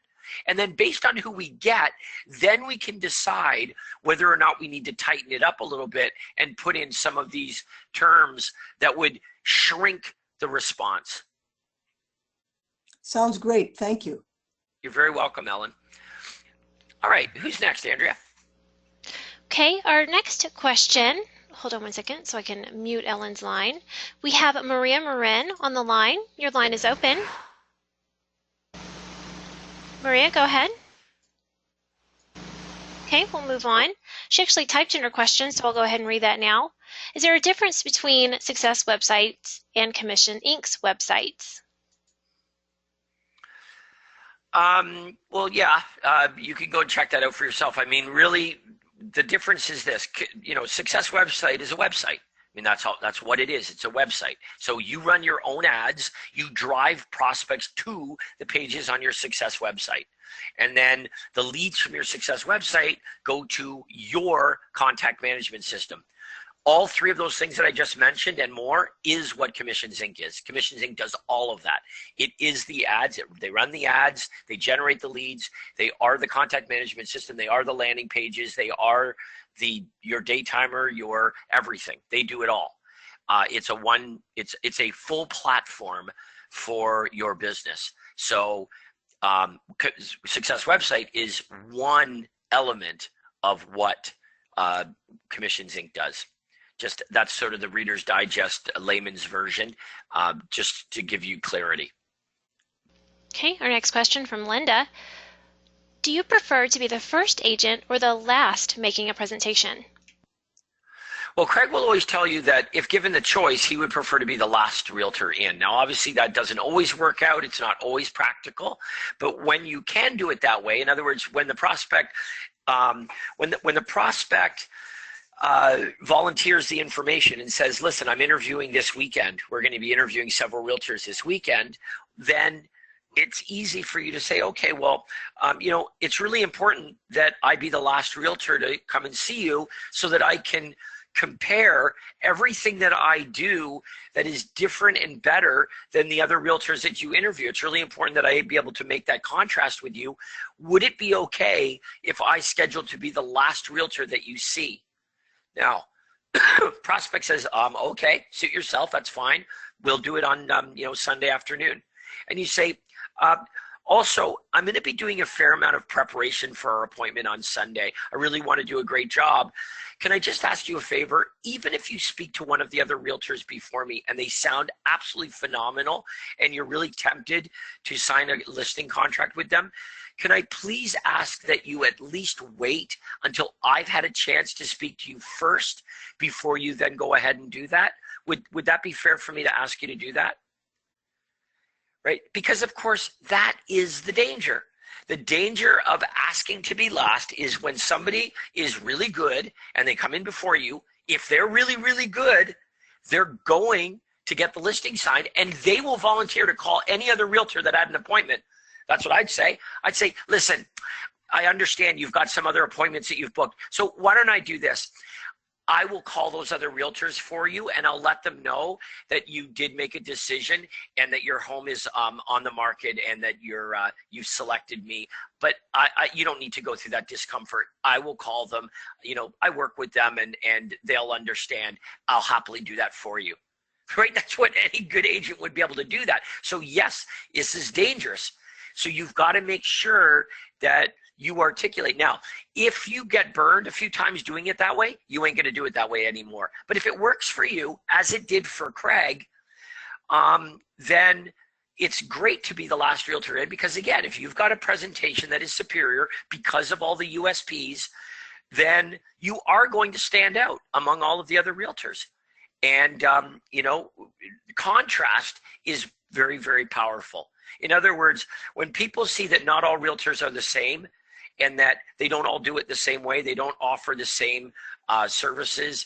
S3: And then based on who we get, then we can decide whether or not we need to tighten it up a little bit and put in some of these terms that would shrink the response.
S7: Sounds great. Thank you.
S3: You're very welcome, Ellen. All right, who's next, Andrea?
S2: Okay, our next question, hold on one second so I can mute Ellen's line. We have Maria Marin on the line. Your line is open. Maria, go ahead. Okay, we'll move on. She actually typed in her question, so I'll go ahead and read that now. Is there a difference between Success Websites and Commission Inc.'s websites?
S3: Well, yeah, you can go and check that out for yourself. I mean, really, the difference is this. Success Website is a website. I mean, that's what it is. It's a website. So you run your own ads. You drive prospects to the pages on your Success website. And then the leads from your Success website go to your contact management system. All three of those things that I just mentioned and more is what Commissions Inc. is. Commissions Inc. does all of that. It is the ads. They run the ads. They generate the leads. They are the contact management system. They are the landing pages. They are your daytimer, your everything. They do it all. It's a full platform for your business. So Success Website is one element of what Commissions Inc. does. Just that's sort of the Reader's Digest layman's version, just to give you clarity.
S2: Okay, our next question from Linda. Do you prefer to be the first agent or the last making a presentation?
S3: Well, Craig will always tell you that if given the choice, he would prefer to be the last realtor in. Now, obviously, that doesn't always work out. It's not always practical. But when you can do it that way, in other words, when the prospect, volunteers the information and says, listen, I'm interviewing this weekend. We're going to be interviewing several realtors this weekend. Then it's easy for you to say, okay, well, it's really important that I be the last realtor to come and see you so that I can compare everything that I do that is different and better than the other realtors that you interview. It's really important that I be able to make that contrast with you. Would it be okay if I scheduled to be the last realtor that you see? Now, prospect says, okay, suit yourself, that's fine. We'll do it on, Sunday afternoon. And you say, also, I'm going to be doing a fair amount of preparation for our appointment on Sunday. I really want to do a great job. Can I just ask you a favor? Even if you speak to one of the other realtors before me and they sound absolutely phenomenal and you're really tempted to sign a listing contract with them, can I please ask that you at least wait until I've had a chance to speak to you first before you then go ahead and do that? Would that be fair for me to ask you to do that? Right? Because of course, that is the danger. The danger of asking to be last is when somebody is really good and they come in before you. If they're really, really good, they're going to get the listing signed and they will volunteer to call any other realtor that had an appointment. That's what I'd say. I'd say, listen, I understand you've got some other appointments that you've booked. So why don't I do this? I will call those other realtors for you and I'll let them know that you did make a decision and that your home is on the market and that you've selected me. But you don't need to go through that discomfort. I will call them. I work with them and they'll understand. I'll happily do that for you. Right? That's what any good agent would be able to do that. So yes, this is dangerous. So you've got to make sure that you articulate. Now, if you get burned a few times doing it that way, you ain't going to do it that way anymore. But if it works for you, as it did for Craig, then it's great to be the last realtor in because, again, if you've got a presentation that is superior because of all the USPs, then you are going to stand out among all of the other realtors. And, contrast is very, very powerful. In other words, when people see that not all realtors are the same and that they don't all do it the same way, they don't offer the same services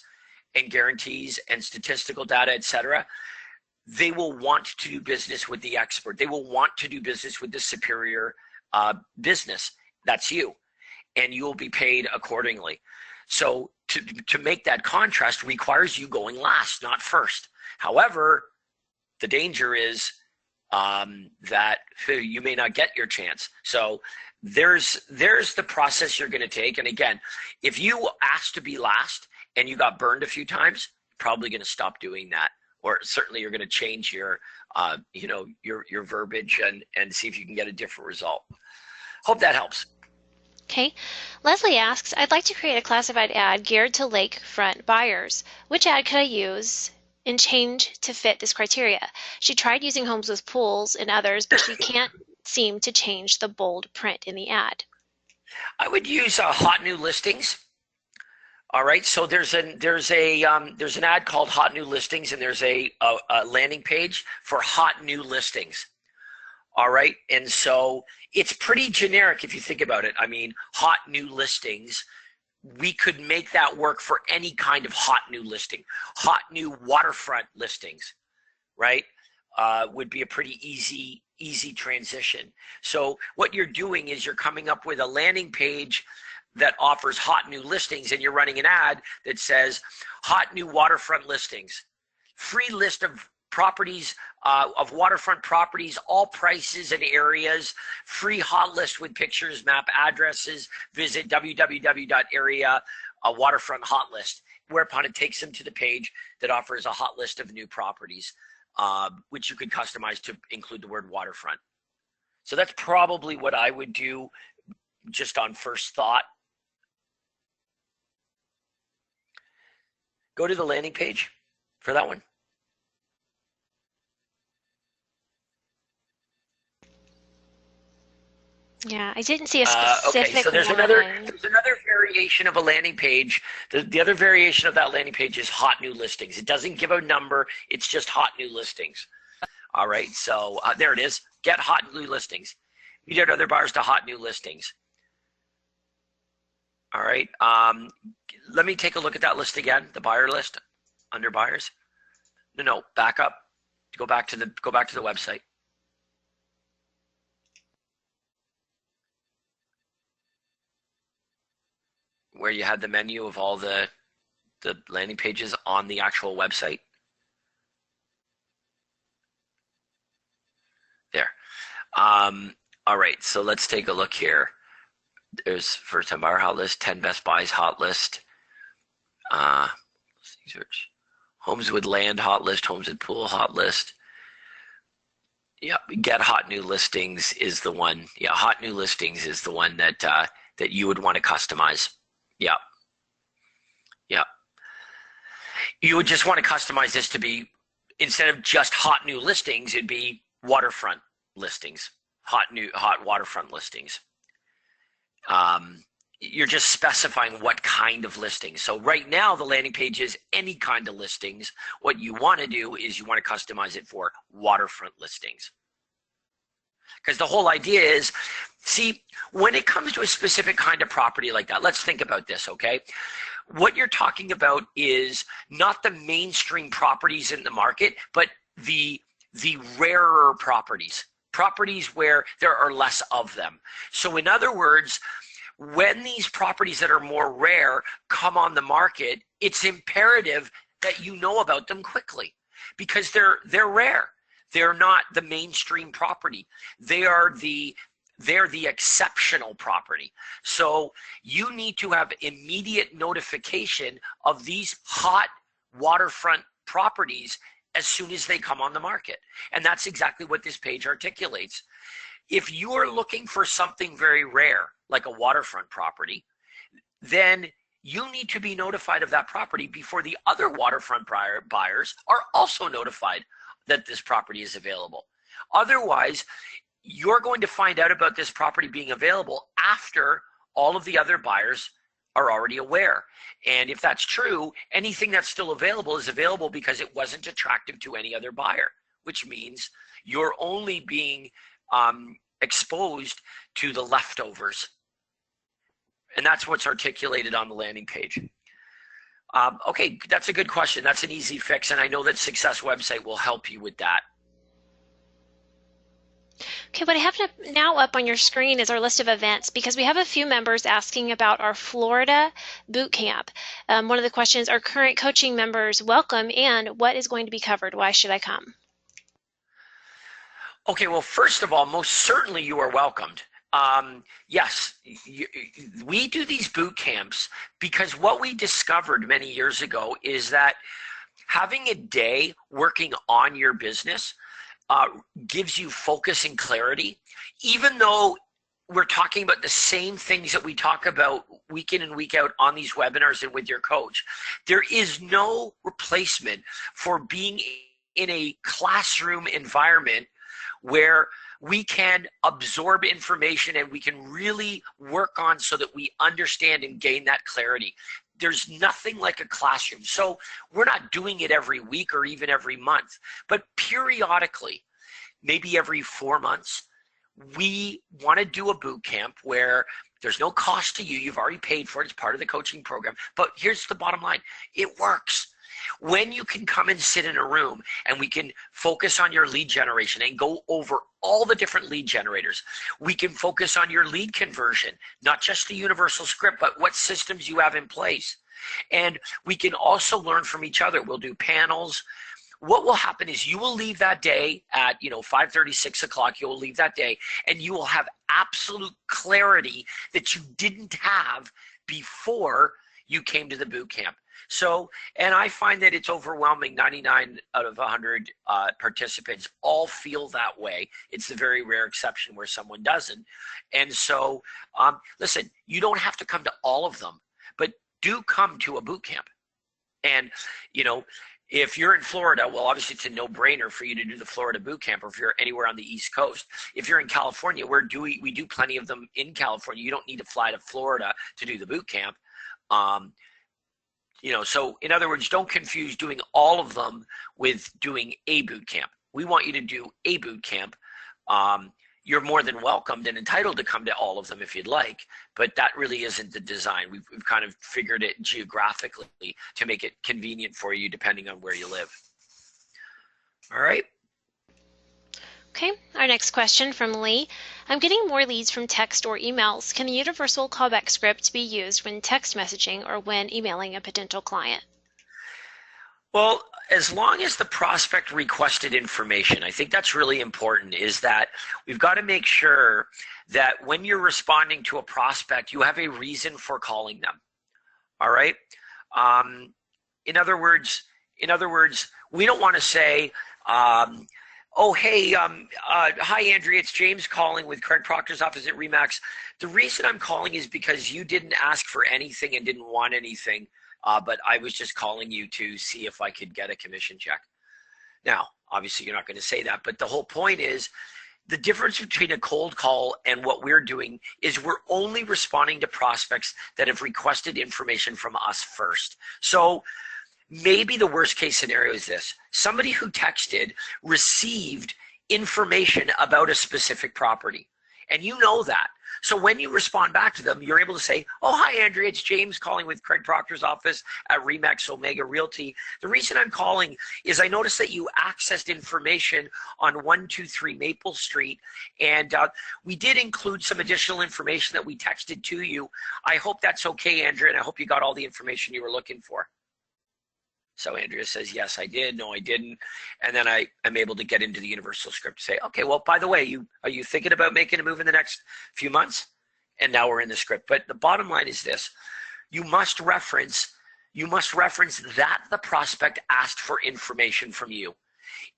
S3: and guarantees and statistical data, et cetera, they will want to do business with the expert. They will want to do business with the superior business. That's you. And you will be paid accordingly. So to make that contrast requires you going last, not first. However, the danger is that you may not get your chance. So there's the process you're going to take. And again, if you asked to be last and you got burned a few times, you're probably going to stop doing that. Or certainly you're going to change your verbiage and see if you can get a different result. Hope that helps.
S2: Okay. Leslie asks, I'd like to create a classified ad geared to lakefront buyers. Which ad could I use and change to fit this criteria? She tried using homes with pools and others, but she can't seem to change the bold print in the ad?
S3: I would use hot new listings. All right, so there's an ad called Hot New Listings, and there's a landing page for hot new listings. All right, and so it's pretty generic if you think about it. I mean, hot new listings, we could make that work for any kind of hot new listing. Hot new waterfront listings, right, would be a pretty easy transition. So what you're doing is you're coming up with a landing page that offers hot new listings, and you're running an ad that says hot new waterfront listings, free list of properties, of waterfront properties, all prices and areas, free hot list with pictures, map addresses, visit www.area waterfront hot list, whereupon it takes them to the page that offers a hot list of new properties, which you could customize to include the word waterfront. So that's probably what I would do just on first thought. Go to the landing page for that one.
S2: Yeah, I didn't see a specific
S3: okay, so there's
S2: one.
S3: another variation of a landing page. The other variation of that landing page is hot new listings. It doesn't give a number. It's just hot new listings. All right, so there it is. Get hot new listings. We did other buyers to hot new listings. All right, let me take a look at that list again, the buyer list under buyers. No, back up. Go back to the website. Where you had the menu of all the landing pages on the actual website. There. All right, so let's take a look here. There's first time buyer hot list, 10 best buys hot list. Search. Homes with land hot list, homes with pool hot list. Yeah, get hot new listings is the one. Yeah, hot new listings is the one that that you would want to customize. Yeah. Yeah. You would just want to customize this to be, instead of just hot new listings, it'd be waterfront listings, hot waterfront listings. You're just specifying what kind of listings. So right now the landing page is any kind of listings. What you want to do is you want to customize it for waterfront listings. Because the whole idea is, see, when it comes to a specific kind of property like that, let's think about this, okay? What you're talking about is not the mainstream properties in the market, but the rarer properties where there are less of them. So in other words, when these properties that are more rare come on the market, it's imperative that you know about them quickly because they're rare. They're not the mainstream property. They're the exceptional property. So you need to have immediate notification of these hot waterfront properties as soon as they come on the market. And that's exactly what this page articulates. If you are looking for something very rare, like a waterfront property, then you need to be notified of that property before the other waterfront buyers are also notified that this property is available. Otherwise, you're going to find out about this property being available after all of the other buyers are already aware. And if that's true, anything that's still available is available because it wasn't attractive to any other buyer, which means you're only being exposed to the leftovers. And that's what's articulated on the landing page. Okay, that's a good question. That's an easy fix. And I know that Success website will help you with that.
S2: Okay, what I have now up on your screen is our list of events because we have a few members asking about our Florida boot camp. One of the questions, are current coaching members welcome and what is going to be covered? Why should I come?
S3: Okay, well, first of all, most certainly you are welcomed. Yes, we do these boot camps because what we discovered many years ago is that having a day working on your business gives you focus and clarity. Even though we're talking about the same things that we talk about week in and week out on these webinars and with your coach, there is no replacement for being in a classroom environment where we can absorb information and we can really work on so that we understand and gain that clarity. There's nothing like a classroom. So we're not doing it every week or even every month, but periodically, maybe every 4 months, we want to do a boot camp where there's no cost to you. You've already paid for it. It's part of the coaching program. But here's the bottom line. It works. When you can come and sit in a room and we can focus on your lead generation and go over all the different lead generators. We can focus on your lead conversion, not just the universal script, but what systems you have in place. And we can also learn from each other. We'll do panels. What will happen is you will leave that day at 5:30, 6 o'clock. You will leave that day and you will have absolute clarity that you didn't have before you came to the boot camp. So, and I find that it's overwhelming. 99 out of 100 participants all feel that way. It's the very rare exception where someone doesn't. And so, listen, you don't have to come to all of them, but do come to a boot camp. And, if you're in Florida, well, obviously it's a no-brainer for you to do the Florida boot camp, or if you're anywhere on the East Coast. If you're in California, we do plenty of them in California. You don't need to fly to Florida to do the boot camp. So in other words, don't confuse doing all of them with doing a boot camp. We want you to do a boot camp. You're more than welcomed and entitled to come to all of them if you'd like, but that really isn't the design. We've kind of figured it geographically to make it convenient for you depending on where you live. All right.
S2: Okay, our next question from Lee. I'm getting more leads from text or emails. Can the universal callback script be used when text messaging or when emailing a potential client?
S3: Well, as long as the prospect requested information, I think that's really important, is that we've got to make sure that when you're responding to a prospect, you have a reason for calling them. All right. In other words, we don't want to say, oh, hey, hi, Andrea, it's James calling with Craig Proctor's office at RE/MAX. The reason I'm calling is because you didn't ask for anything and didn't want anything, but I was just calling you to see if I could get a commission check. Now, obviously, you're not going to say that, but the whole point is the difference between a cold call and what we're doing is we're only responding to prospects that have requested information from us first. So maybe the worst case scenario is this. Somebody who texted received information about a specific property, and you know that. So when you respond back to them, you're able to say, oh, hi, Andrea, it's James calling with Craig Proctor's office at RE/MAX Omega Realty. The reason I'm calling is I noticed that you accessed information on 123 Maple Street, and we did include some additional information that we texted to you. I hope that's okay, Andrea, and I hope you got all the information you were looking for. So Andrea says, yes, I did. No, I didn't. And then I'm able to get into the universal script to say, okay, well, by the way, are you thinking about making a move in the next few months? And now we're in the script. But the bottom line is this. You must reference that the prospect asked for information from you.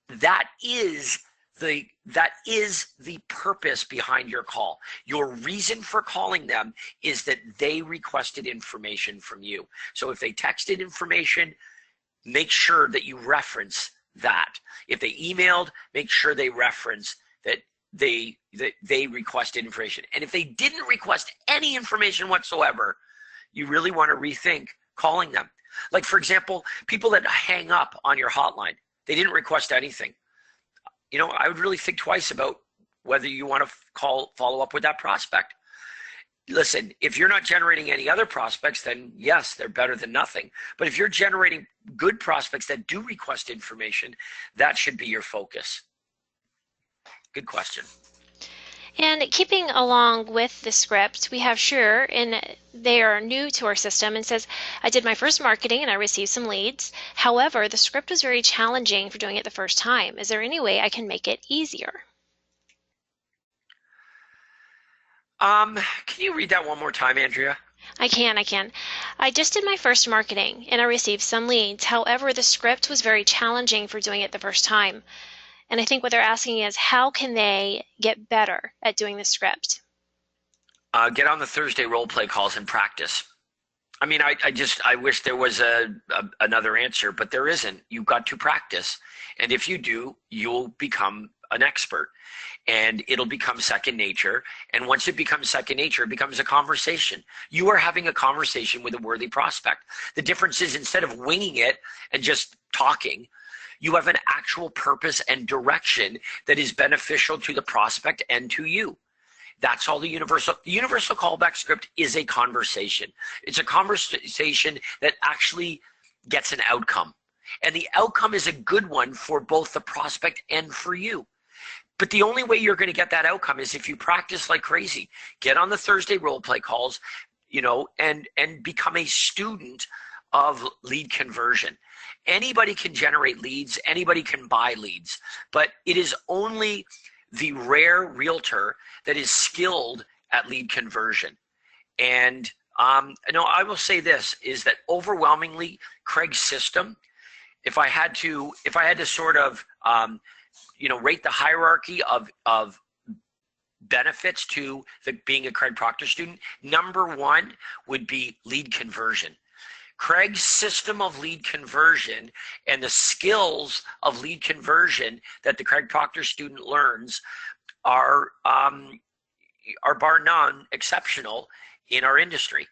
S3: That is the purpose behind your call. Your reason for calling them is that they requested information from you. So if they texted information, make sure that you reference that. If they emailed, make sure they reference that they requested information. And if they didn't request any information whatsoever, you really want to rethink calling them. Like, for example, people that hang up on your hotline, they didn't request anything. I would really think twice about whether you want to follow up with that prospect. Listen, if you're not generating any other prospects, then yes, they're better than nothing. But if you're generating good prospects that do request information, that should be your focus. Good question.
S2: And keeping along with the script, we have Sure, and they are new to our system, and says, I did my first marketing and I received some leads. However, the script was very challenging for doing it the first time. Is there any way I can make it easier?
S3: Can you read that one more time, Andrea?
S2: I can. I just did my first marketing and I received some leads. However, the script was very challenging for doing it the first time. And I think what they're asking is, how can they get better at doing the script?
S3: Get on the Thursday role play calls and practice. I mean, I wish there was another answer, but there isn't. You've got to practice. And if you do, you'll become an expert, and it'll become second nature. And once it becomes second nature, it becomes a conversation. You are having a conversation with a worthy prospect. The difference is, instead of winging it and just talking, you have an actual purpose and direction that is beneficial to the prospect and to you. That's all the universal callback script is, a conversation. It's a conversation that actually gets an outcome. And the outcome is a good one for both the prospect and for you. But the only way you're going to get that outcome is if you practice like crazy. Get on the Thursday role play calls, and become a student of lead conversion. Anybody can generate leads, anybody can buy leads, but it is only the rare realtor that is skilled at lead conversion. And I will say this, is that overwhelmingly Craig's system, if I had to sort of rate the hierarchy of benefits to being a Craig Proctor student, number one would be lead conversion. Craig's system of lead conversion and the skills of lead conversion that the Craig Proctor student learns are bar none exceptional in our industry.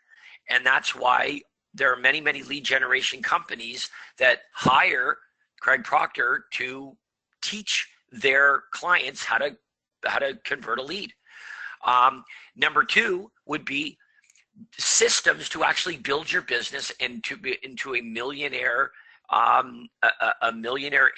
S3: And that's why there are many, many lead generation companies that hire Craig Proctor to teach their clients how to convert a lead. Number two would be systems to actually build your business into a millionaire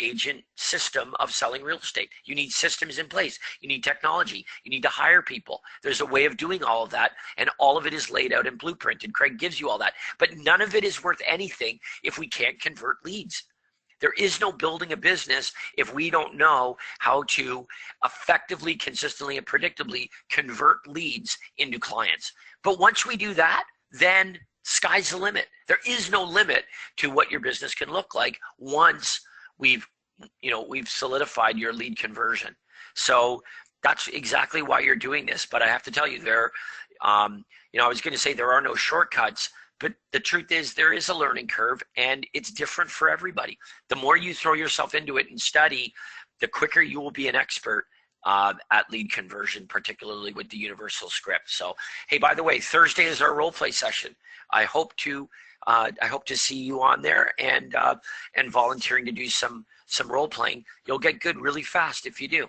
S3: agent system of selling real estate. You need systems in place. You need technology. You need to hire people. There's a way of doing all of that, and all of it is laid out in blueprint, and Craig gives you all that. But none of it is worth anything if we can't convert leads. There is no building a business if we don't know how to effectively, consistently, and predictably convert leads into clients. But once we do that, then sky's the limit. There is no limit to what your business can look like once we've solidified your lead conversion. So that's exactly why you're doing this. But I have to tell you, I was going to say there are no shortcuts, but the truth is there is a learning curve, and it's different for everybody. The more you throw yourself into it and study, the quicker you will be an expert at lead conversion, particularly with the universal script. So, hey, by the way, Thursday is our role play session. I hope to see you on there and volunteering to do some role playing. You'll get good really fast if you do.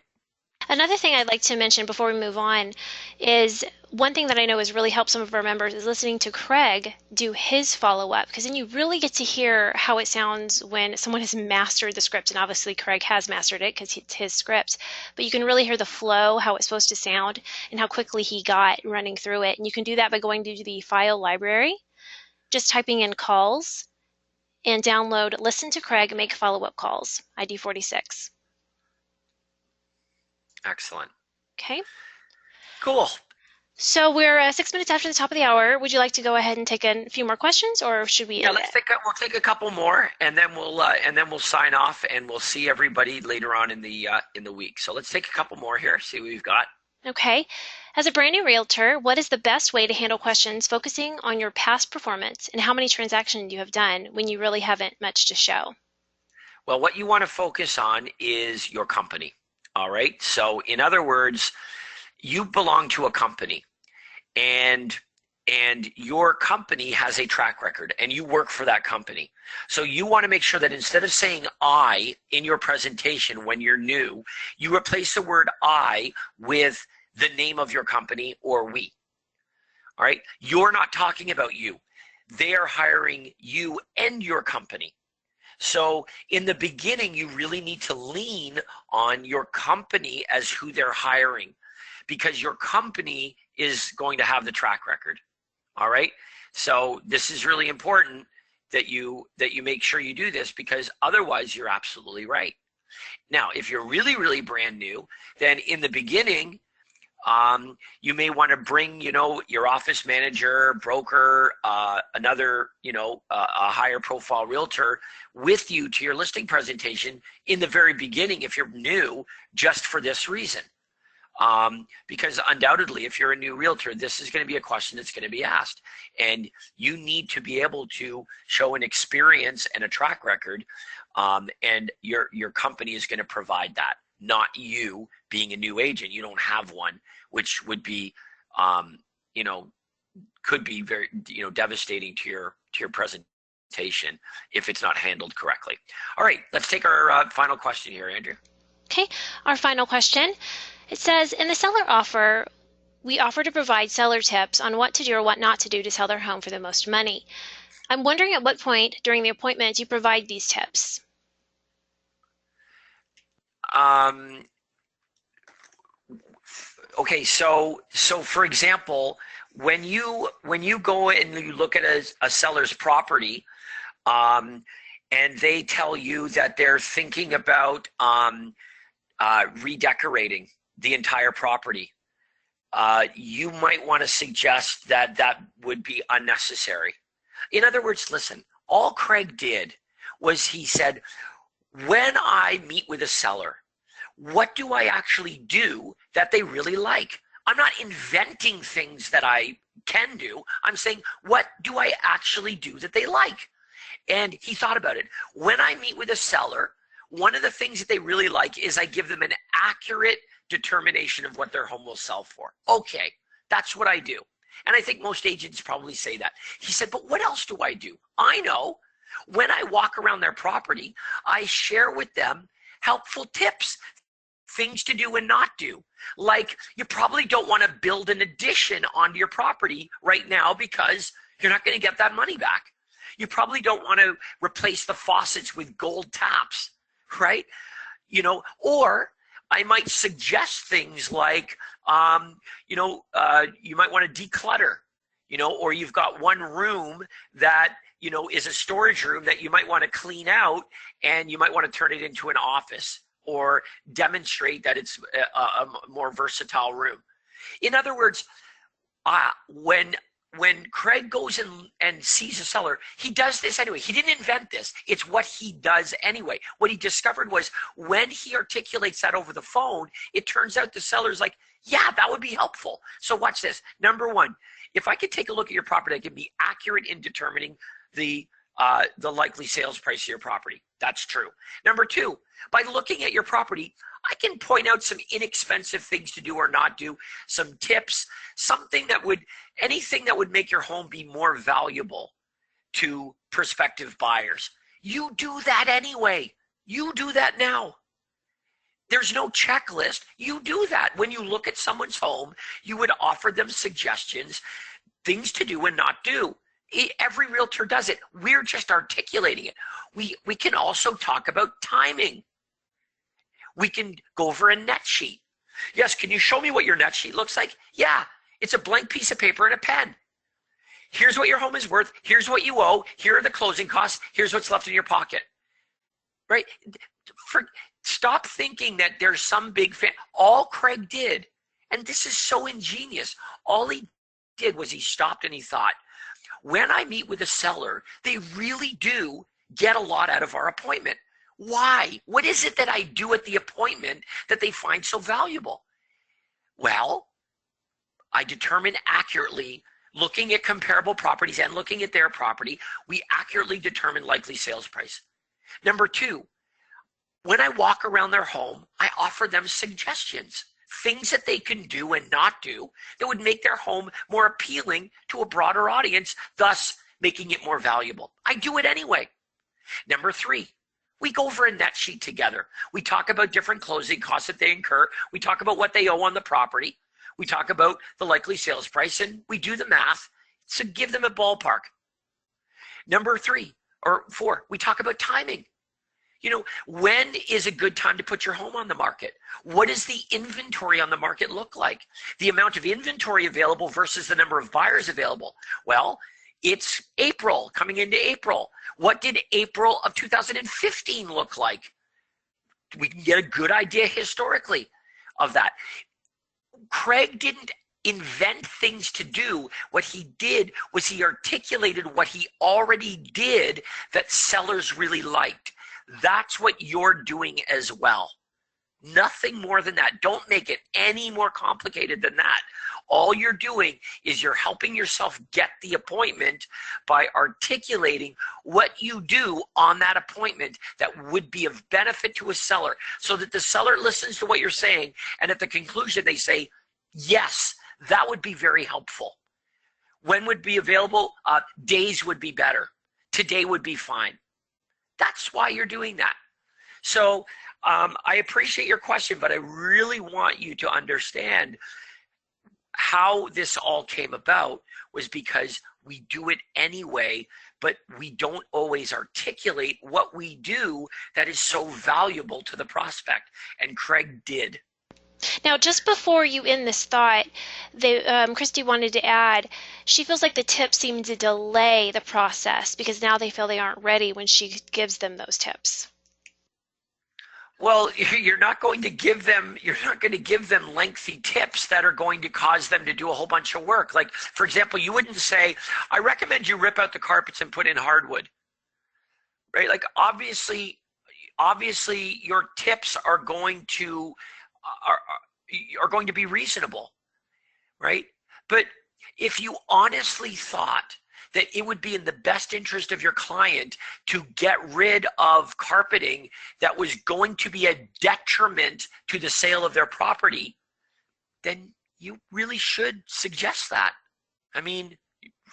S2: Another thing I'd like to mention before we move on is one thing that I know has really helped some of our members is listening to Craig do his follow-up, because then you really get to hear how it sounds when someone has mastered the script. And obviously Craig has mastered it because it's his script, but you can really hear the flow, how it's supposed to sound, and how quickly he got running through it. And you can do that by going to the file library, just typing in calls, and download Listen to Craig Make Follow-Up Calls, ID 46.
S3: Excellent.
S2: Okay.
S3: Cool.
S2: So we're 6 minutes after the top of the hour. Would you like to go ahead and take a few more questions, or should we?
S3: Yeah, we'll take a couple more, and then we'll sign off, and we'll see everybody later on in the week. So let's take a couple more here. See what we've got.
S2: Okay. As a brand new realtor, what is the best way to handle questions focusing on your past performance and how many transactions you have done when you really haven't much to show?
S3: Well, what you want to focus on is your company. All right. So in other words, you belong to a company, and your company has a track record, and you work for that company. So you want to make sure that instead of saying I in your presentation when you're new, you replace the word I with the name of your company or we. All right. You're not talking about you. They are hiring you and your company. So in the beginning, you really need to lean on your company as who they're hiring, because your company is going to have the track record. All right. So this is really important that you make sure you do this, because otherwise you're absolutely right. Now, if you're really, really brand new, then in the beginning, you may want to bring, your office manager, broker, another, a higher profile realtor with you to your listing presentation in the very beginning if you're new, just for this reason. Because undoubtedly, if you're a new realtor, this is going to be a question that's going to be asked. And you need to be able to show an experience and a track record, and your company is going to provide that. not you being a new agent. You don't have one, which would be, you know, could be very, you know, devastating to your presentation if it's not handled correctly. All right, let's take our final question here, Andrew.
S2: Okay, our final question. It says, in the seller offer, we offer to provide seller tips on what to do or what not to do to sell their home for the most money. I'm wondering at what point during the appointment you provide these tips.
S3: Okay, so for example, when you go and you look at a seller's property, and they tell you that they're thinking about redecorating the entire property, you might want to suggest that that would be unnecessary. In other words, listen, all Craig did was he said, when I meet with a seller, what do I actually do that they really like? I'm not inventing things that I can do. I'm saying, what do I actually do that they like? And he thought about it. When I meet with a seller, one of the things that they really like is I give them an accurate determination of what their home will sell for. Okay, that's what I do. And I think most agents probably say that. He said, but what else do I do? I know. When I walk around their property, I share with them helpful tips, things to do and not do. Like, you probably don't want to build an addition onto your property right now because you're not going to get that money back. You probably don't want to replace the faucets with gold taps, right? You know, or I might suggest things like, you might want to declutter, you know, or you've got one room that, you know, is a storage room that you might want to clean out and you might want to turn it into an office or demonstrate that it's a more versatile room. In other words, when Craig goes and sees a seller, he does this anyway. He didn't invent this. It's what he does anyway. What he discovered was when he articulates that over the phone, it turns out the seller's like, yeah, that would be helpful. So watch this. Number one, if I could take a look at your property, I can be accurate in determining the likely sales price of your property. That's true. Number two, by looking at your property, I can point out some inexpensive things to do or not do, some tips, anything that would make your home be more valuable to prospective buyers. You do that anyway. You do that now. There's no checklist. You do that. When you look at someone's home, you would offer them suggestions, things to do and not do. Every realtor does it. We're just articulating it. We can also talk about timing. We can go over a net sheet. Yes, can you show me what your net sheet looks like? Yeah, it's a blank piece of paper and a pen. Here's what your home is worth. Here's what you owe. Here are the closing costs. Here's what's left in your pocket. Right? Stop thinking that there's some big fan. All Craig did, and this is so ingenious, all he did was he stopped and he thought, when I meet with a seller, they really do get a lot out of our appointment. Why? What is it that I do at the appointment that they find so valuable? Well, I determine accurately, looking at comparable properties and looking at their property, we accurately determine likely sales price. Number two, when I walk around their home, I offer them suggestions, things that they can do and not do that would make their home more appealing to a broader audience, thus making it more valuable. I do it anyway. Number three, we go over a net sheet together. We talk about different closing costs that they incur. We talk about what they owe on the property. We talk about the likely sales price, and we do the math to give them a ballpark. Number four, we talk about timing. You know, when is a good time to put your home on the market? What does the inventory on the market look like? The amount of inventory available versus the number of buyers available. Well, it's April, coming into April. What did April of 2015 look like? We can get a good idea historically of that. Craig didn't invent things to do. What he did was he articulated what he already did that sellers really liked. That's what you're doing as well. Nothing more than that. Don't make it any more complicated than that. All you're doing is you're helping yourself get the appointment by articulating what you do on that appointment that would be of benefit to a seller, so that the seller listens to what you're saying, and at the conclusion they say, yes, that would be very helpful. When would be available? Days would be better. Today would be fine. That's why you're doing that. So I appreciate your question, but I really want you to understand how this all came about was because we do it anyway, but we don't always articulate what we do that is so valuable to the prospect. And Craig did.
S2: Now, just before you end this thought, Christy wanted to add, she feels like the tips seem to delay the process because now they feel they aren't ready when she gives them those tips.
S3: Well, you're not going to give them lengthy tips that are going to cause them to do a whole bunch of work. Like, for example, you wouldn't say, I recommend you rip out the carpets and put in hardwood, right? Like, obviously your tips are going to be reasonable, right? But if you honestly thought that it would be in the best interest of your client to get rid of carpeting that was going to be a detriment to the sale of their property, then you really should suggest that. I mean,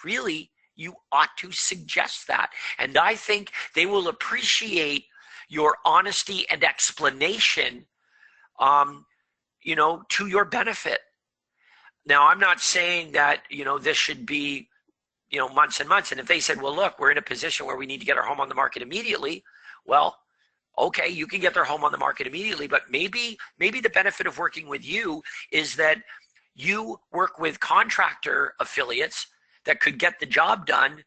S3: really, you ought to suggest that. And I think they will appreciate your honesty and explanation, to your benefit. Now, I'm not saying that, this should be, months and months. And if they said, well, look, we're in a position where we need to get our home on the market immediately, well, okay, you can get their home on the market immediately, but maybe the benefit of working with you is that you work with contractor affiliates that could get the job done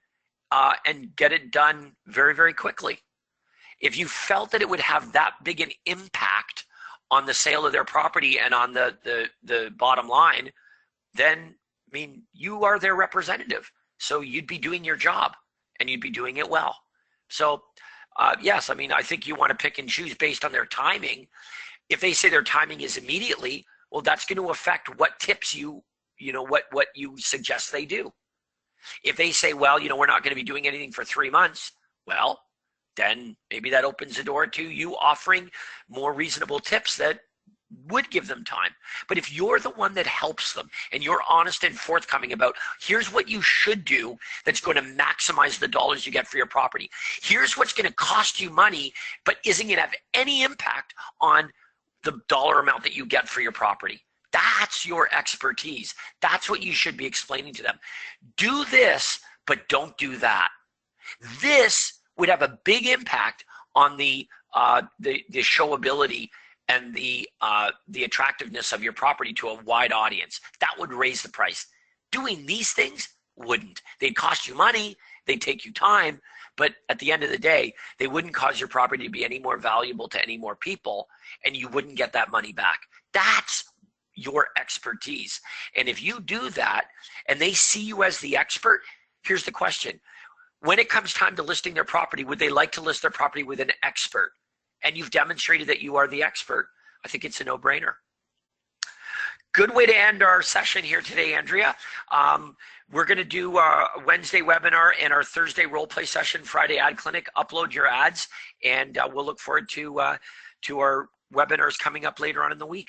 S3: and get it done very, very quickly. If you felt that it would have that big an impact on the sale of their property and on the bottom line, then, I mean, you are their representative. So you'd be doing your job and you'd be doing it well. So yes, I mean, I think you want to pick and choose based on their timing. If they say their timing is immediately, well, that's going to affect what tips what you suggest they do. If they say, well, we're not going to be doing anything for 3 months, well, then maybe that opens the door to you offering more reasonable tips that would give them time. But if you're the one that helps them and you're honest and forthcoming about, here's what you should do that's going to maximize the dollars you get for your property. Here's what's going to cost you money, but isn't going to have any impact on the dollar amount that you get for your property. That's your expertise. That's what you should be explaining to them. Do this, but don't do that. This would have a big impact on the showability and the attractiveness of your property to a wide audience. That would raise the price. Doing these things wouldn't. They'd cost you money, they'd take you time, but at the end of the day, they wouldn't cause your property to be any more valuable to any more people, and you wouldn't get that money back. That's your expertise. And if you do that and they see you as the expert, here's the question. When it comes time to listing their property, would they like to list their property with an expert? And you've demonstrated that you are the expert. I think it's a no-brainer. Good way to end our session here today, Andrea. We're going to do a Wednesday webinar and our Thursday role play session, Friday ad clinic. Upload your ads, and we'll look forward to our webinars coming up later on in the week.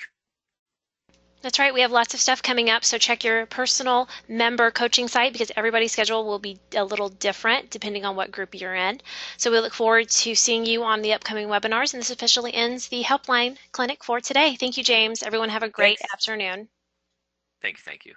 S2: That's right. We have lots of stuff coming up, so check your personal member coaching site because everybody's schedule will be a little different depending on what group you're in. So we look forward to seeing you on the upcoming webinars, and this officially ends the Helpline Clinic for today. Thank you, James. Everyone have a great afternoon.
S3: Thank you.